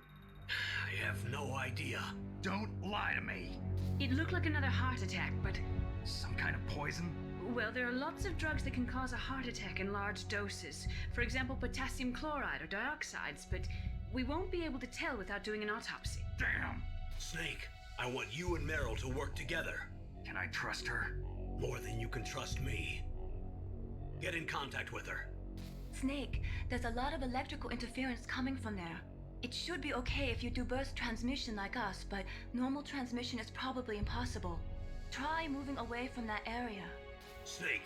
Speaker 1: I have no idea.
Speaker 2: Don't lie to me.
Speaker 7: It looked like another heart attack, but...
Speaker 2: Some kind of poison?
Speaker 7: Well, there are lots of drugs that can cause a heart attack in large doses. For example, potassium chloride or dioxides, but we won't be able to tell without doing an autopsy.
Speaker 2: Damn.
Speaker 1: Snake, I want you and Meryl to work together.
Speaker 2: Can I trust her?
Speaker 1: More than you can trust me. Get in contact with her.
Speaker 5: Snake, there's a lot of electrical interference coming from there. It should be okay if you do burst transmission like us, but normal transmission is probably impossible. Try moving away from that area.
Speaker 1: Snake,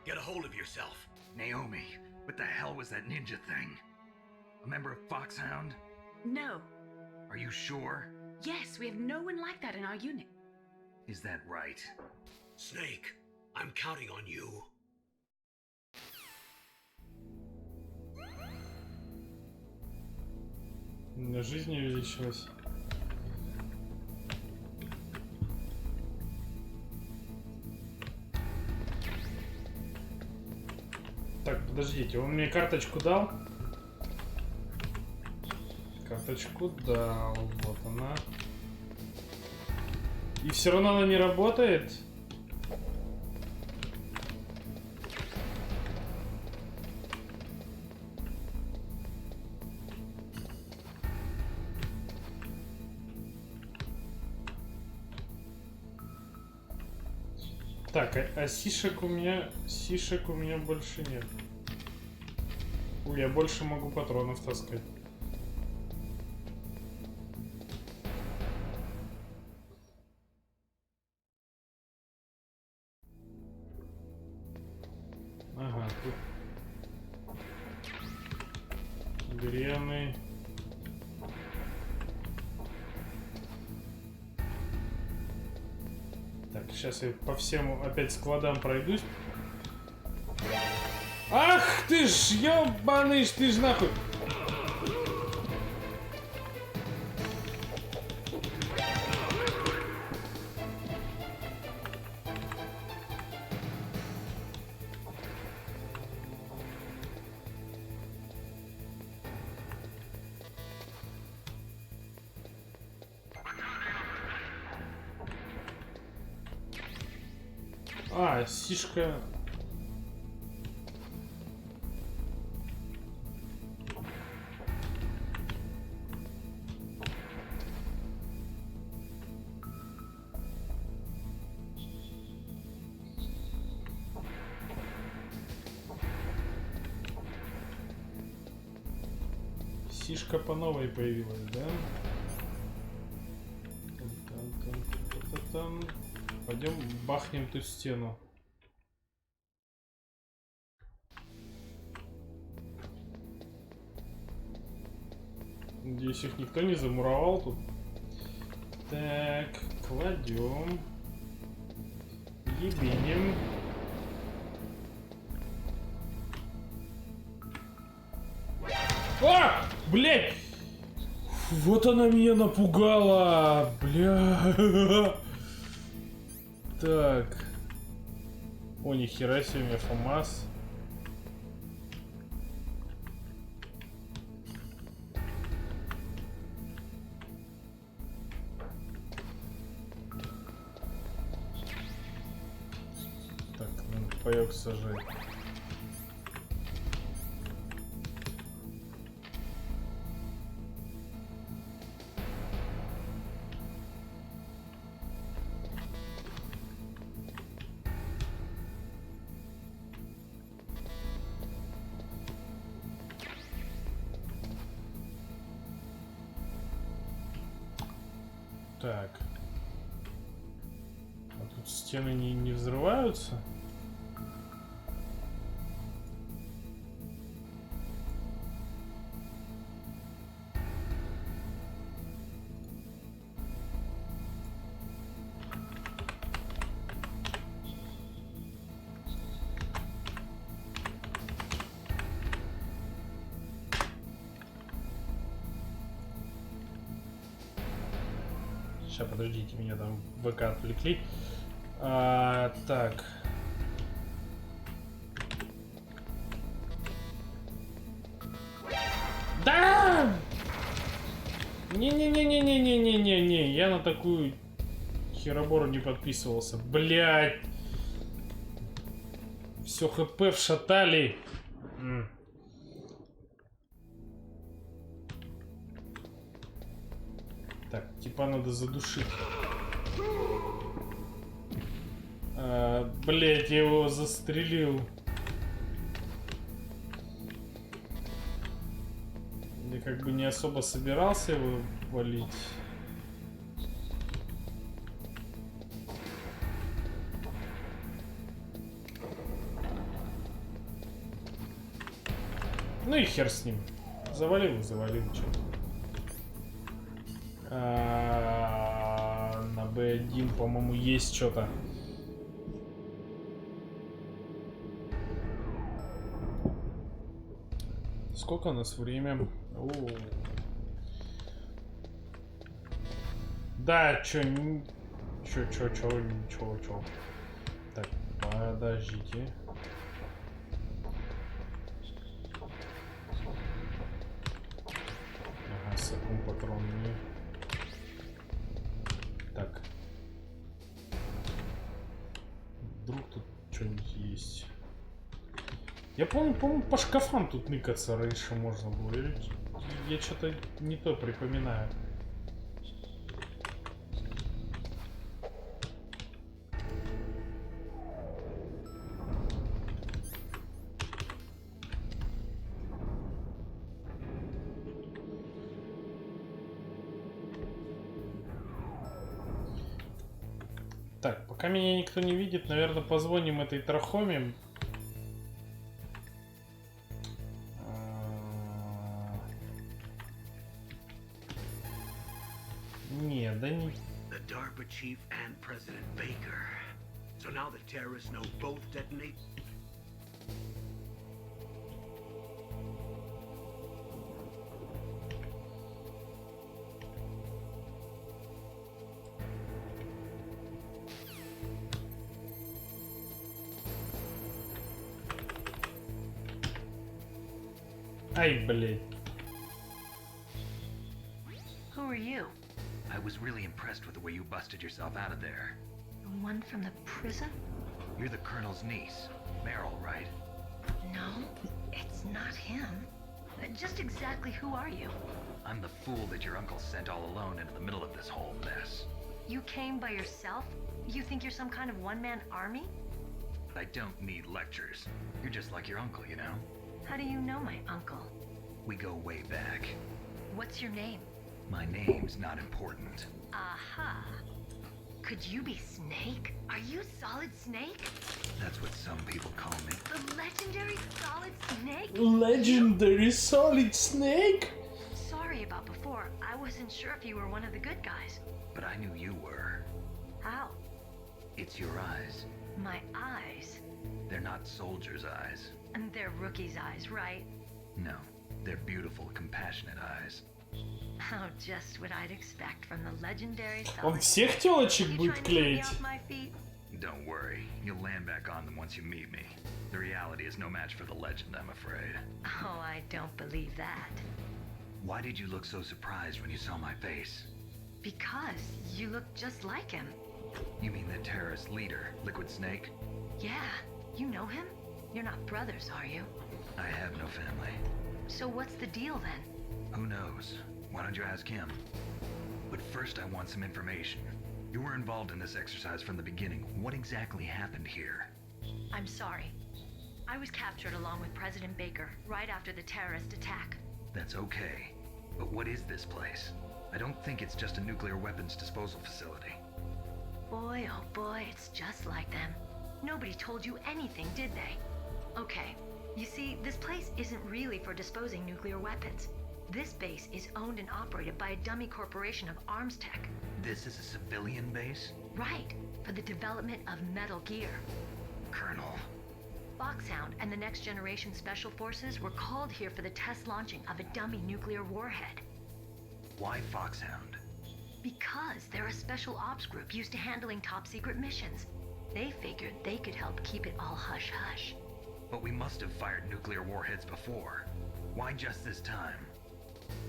Speaker 1: get a hold of yourself.
Speaker 2: Naomi, what the hell was that ninja thing? A member of Foxhound?
Speaker 7: No.
Speaker 2: Are you sure?
Speaker 7: Yes, we have no one like that in our unit.
Speaker 2: Is that right?
Speaker 1: Snake, I'm counting on you.
Speaker 3: У меня жизнь увеличилась. Так, подождите, он мне карточку дал? Карточку дал, вот она. И все равно она не работает? Так, а сишек у меня больше нет. Ой, я больше могу патронов таскать. Ага, тут грены. Так, сейчас я по всем опять складам пройдусь. Ах ты ж, ёбаный ж, ты ж нахуй. А, сишка. Сишка по новой появилась, да? Пойдем бахнем ту стену. Надеюсь, их никто не замуровал тут. Так, кладем. Ебенем. А! Блять! Вот она меня напугала! Бля! Так. О, нихера себе, у меня ФАМАС. Так, надо паёк сажать. Так. А тут стены не взрываются? Сейчас, подождите, меня там в ВК отвлекли. Так. Да! Не-не-не-не-не-не-не-не-не. Я на такую херобору не подписывался. Блядь. Все ХП вшатали. Так, типа надо задушить. Блять, я его застрелил. Я как бы не особо собирался его валить. Ну и хер с ним. Завалил, что-то. На B1, по-моему, есть что-то. Сколько у нас время? Да, чё. Так, подождите. Ага, сапун патронный. Так. Вдруг тут что-нибудь есть. Я помню, по шкафам тут ныкаться раньше можно было. Я что-то не то припоминаю. Так, пока меня никто не видит, наверное, позвоним этой Трахоме. Не, да не...
Speaker 1: The DARPA chief and President Baker. So now the terrorists know both detonate.
Speaker 3: Ай, блядь.
Speaker 5: Who are you?
Speaker 2: I was really impressed with the way you busted yourself out of there.
Speaker 5: The one from the prison?
Speaker 2: You're the Colonel's niece, Meryl, right?
Speaker 5: No, it's not him. Just exactly who are you?
Speaker 2: I'm the fool that your uncle sent all alone into the middle of this whole mess.
Speaker 5: You came by yourself? You think you're some kind of one-man army?
Speaker 2: I don't need lectures. You're just like your uncle, you know?
Speaker 5: How do you know my uncle?
Speaker 2: We go way back.
Speaker 5: What's your name?
Speaker 2: My name's not important.
Speaker 5: Aha. Could you be Snake? Are you Solid Snake?
Speaker 2: That's what some people call me.
Speaker 5: The legendary Solid Snake?
Speaker 3: Legendary Solid Snake?
Speaker 5: Sorry about before. I wasn't sure if you were one of the good guys.
Speaker 2: But I knew you were.
Speaker 5: How?
Speaker 2: It's your eyes.
Speaker 5: My eyes?
Speaker 2: They're not soldiers' eyes.
Speaker 5: And they're rookies' eyes, right?
Speaker 2: No, they're beautiful, compassionate eyes.
Speaker 5: Oh, just what I'd expect from the legendary
Speaker 3: Он
Speaker 5: Solid
Speaker 3: всех телочек будет клеить.
Speaker 2: Don't worry, you'll land back on them once you meet me. The reality is no match for the legend, I'm afraid.
Speaker 5: Oh, I don't believe that.
Speaker 2: Why did you look so surprised when you saw my face?
Speaker 5: Because you look just like him.
Speaker 2: You mean the terrorist leader, Liquid Snake?
Speaker 5: Yeah, you know him? You're not brothers, are you?
Speaker 2: I have no family.
Speaker 5: So what's the deal then?
Speaker 2: Who knows? Why don't you ask him? But first I want some information. You were involved in this exercise from the beginning. What exactly happened here?
Speaker 5: I'm sorry. I was captured along with President Baker right after the terrorist attack.
Speaker 2: That's okay. But what is this place? I don't think it's just a nuclear weapons disposal facility.
Speaker 5: Boy, oh boy, it's just like them. Nobody told you anything, did they? Okay, you see, this place isn't really for disposing nuclear weapons. This base is owned and operated by a dummy corporation of arms tech.
Speaker 2: This is a civilian base?
Speaker 5: Right, for the development of Metal Gear.
Speaker 2: Colonel.
Speaker 5: Foxhound and the Next Generation Special Forces were called here for the test launching of a dummy nuclear warhead.
Speaker 2: Why Foxhound?
Speaker 16: Because they're a special ops group used to handling top secret missions. They figured they could help keep it all hush-hush.
Speaker 2: But we must have fired nuclear warheads before. Why just this time?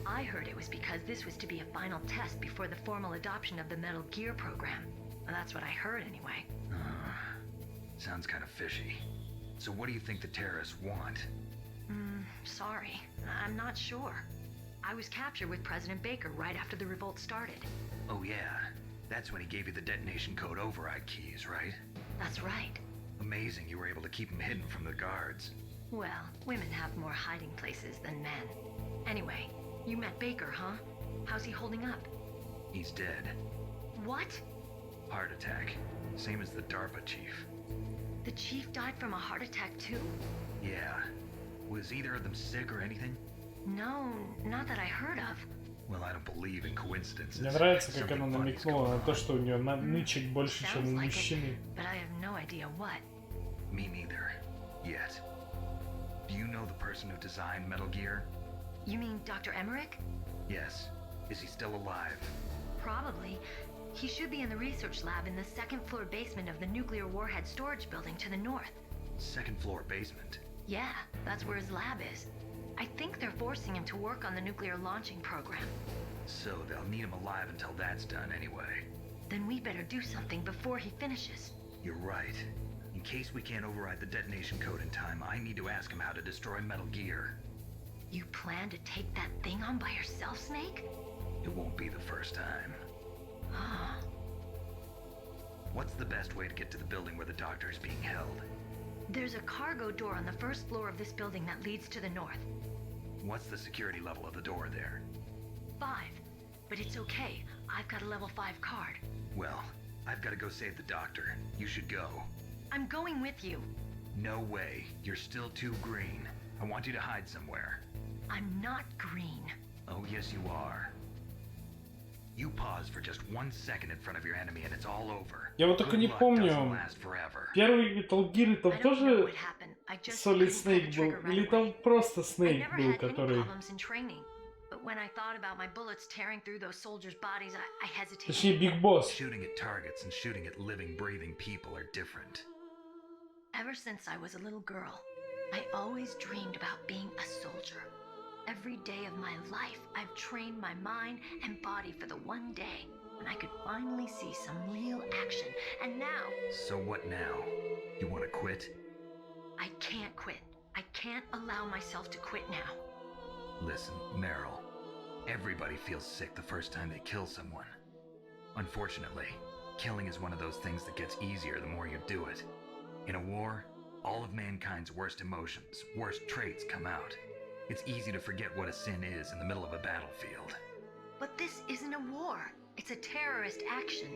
Speaker 16: I heard it was because this was to be a final test before the formal adoption of the Metal Gear program. Well, that's what I heard anyway.
Speaker 2: Sounds kind of fishy. So what do you think the terrorists want?
Speaker 16: Sorry. I'm not sure. I was captured with President Baker right after the revolt started.
Speaker 2: Oh yeah, that's when he gave you the detonation code override keys, right?
Speaker 16: That's right.
Speaker 2: Amazing you were able to keep him hidden from the guards.
Speaker 16: Well, women have more hiding places than men. Anyway, you met Baker, huh? How's he holding up?
Speaker 2: He's dead.
Speaker 16: What?
Speaker 2: Heart attack. Same as the DARPA chief.
Speaker 16: The chief died from a heart attack too?
Speaker 2: Yeah. Was either of them sick or anything?
Speaker 16: No, not that I heard of.
Speaker 2: Well, I don't believe in coincidences.
Speaker 3: Мне нравится, как она намекнула на то, что у нее нычек больше, чем у мужчины.
Speaker 16: But I have no idea what.
Speaker 2: Me neither. Yet. Do you know the person who designed Metal Gear?
Speaker 16: You mean Dr. Emmerich?
Speaker 2: Yes. Is he still alive?
Speaker 16: Probably. He should be in the research lab in the second floor basement of the nuclear warhead storage building to the north.
Speaker 2: Second floor basement?
Speaker 16: Yeah, that's where his lab is. I think they're forcing him to work on the nuclear launching program.
Speaker 2: So they'll need him alive until that's done anyway.
Speaker 16: Then we better do something before he finishes.
Speaker 2: You're right. In case we can't override the detonation code in time, I need to ask him how to destroy Metal Gear.
Speaker 16: You plan to take that thing on by yourself, Snake?
Speaker 2: It won't be the first time. What's the best way to get to the building where the doctor is being held?
Speaker 16: There's a cargo door on the first floor of this building that leads to the north.
Speaker 2: What's the security level of the door there?
Speaker 16: 5. But it's okay. I've got a level 5 card.
Speaker 2: Well, I've got to go save the doctor. You should go.
Speaker 16: I'm going with you.
Speaker 2: No way. You're still too green. I want you to hide somewhere.
Speaker 16: I'm not green.
Speaker 2: Oh, yes, you are. You pause for just 1 second in front of your enemy and it's all over.
Speaker 3: Я вот только не помню, первый Metal Gear там тоже Solid Snake был, или там просто Snake был, который... Точнее, Big Boss.
Speaker 2: Shooting at targets and shooting at living, breathing people are different.
Speaker 16: Ever since I was a little girl, I always dreamed about being a soldier. Every day of my life, I've trained my mind and body for the one day when I could finally see some real action, and now...
Speaker 2: So what now? You want to quit?
Speaker 16: I can't quit. I can't allow myself to quit now.
Speaker 2: Listen, Meryl, everybody feels sick the first time they kill someone. Unfortunately, killing is one of those things that gets easier the more you do it. In a war, all of mankind's worst emotions, worst traits come out. It's easy to forget what a sin is in the middle of a battlefield.
Speaker 16: But this isn't a war. It's a terrorist action.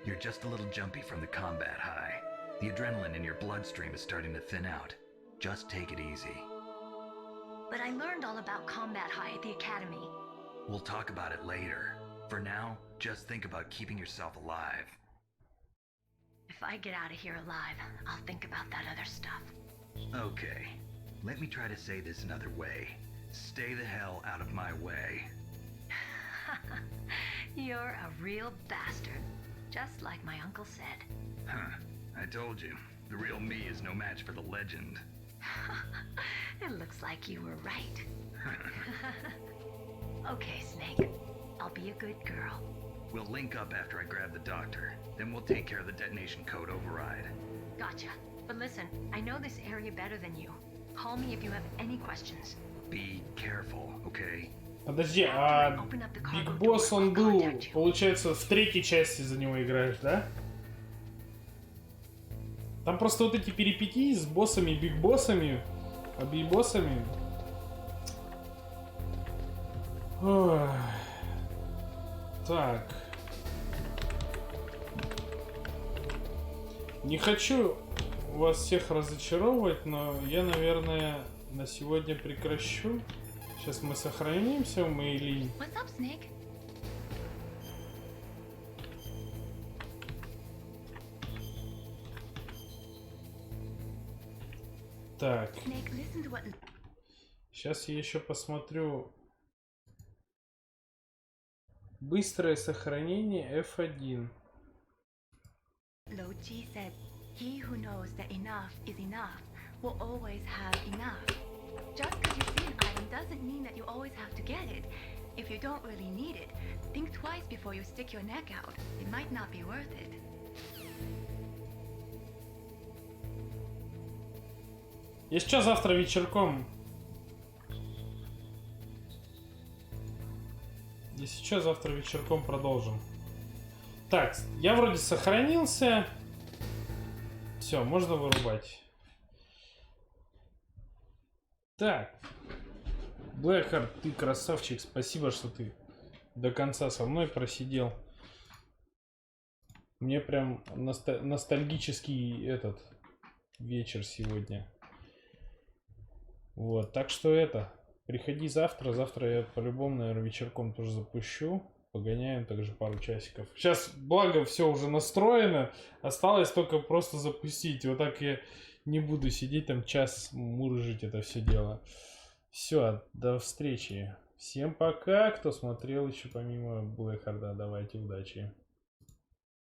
Speaker 2: You're just a little jumpy from the combat high. The adrenaline in your bloodstream is starting to thin out. Just take it easy.
Speaker 16: But I learned all about combat high at the academy.
Speaker 2: We'll talk about it later. For now, just think about keeping yourself alive.
Speaker 16: If I get out of here alive, I'll think about that other stuff.
Speaker 2: Okay. Let me try to say this another way. Stay the hell out of my way.
Speaker 16: You're a real bastard. Just like my uncle said.
Speaker 2: Huh. I told you. The real me is no match for the legend.
Speaker 16: It looks like you were right. Okay, Snake. I'll be a good girl.
Speaker 2: We'll link up after I grab the doctor. Then we'll take care of the detonation code override.
Speaker 16: Gotcha. But listen, I know this area better than you. Call me if you have any questions.
Speaker 2: Be careful, okay?
Speaker 3: Подожди, а Big Boss он был, получается, в третьей части за него играешь, да? Там просто вот эти перипетии с боссами, биг-боссами, би-боссами. Так. Не хочу вас всех разочаровывать, но я, наверное, на сегодня прекращу. Сейчас мы сохранимся в мейле. Так. Сейчас я еще посмотрю. Быстрое сохранение F1.
Speaker 5: Lo Ji said, he who knows that enough is enough will always have enough. Just because you see an item doesn't mean that you always have to get it. If you don't really need it, think twice before you stick your neck out. It might not be worth it.
Speaker 3: Если что, завтра вечерком. Если что, завтра вечерком продолжим. Так, я вроде сохранился. Все, можно вырубать. Так. Блэкхард, ты красавчик. Спасибо, что ты до конца со мной просидел. Мне прям ностальгический этот вечер сегодня. Вот, так что приходи завтра. Завтра я по-любому, наверное, вечерком тоже запущу. Погоняем также пару часиков. Сейчас, благо, все уже настроено. Осталось только просто запустить. Вот так я не буду сидеть там час мурыжить это все дело. Все, до встречи. Всем пока, кто смотрел еще помимо Блэкхарда. Давайте, удачи.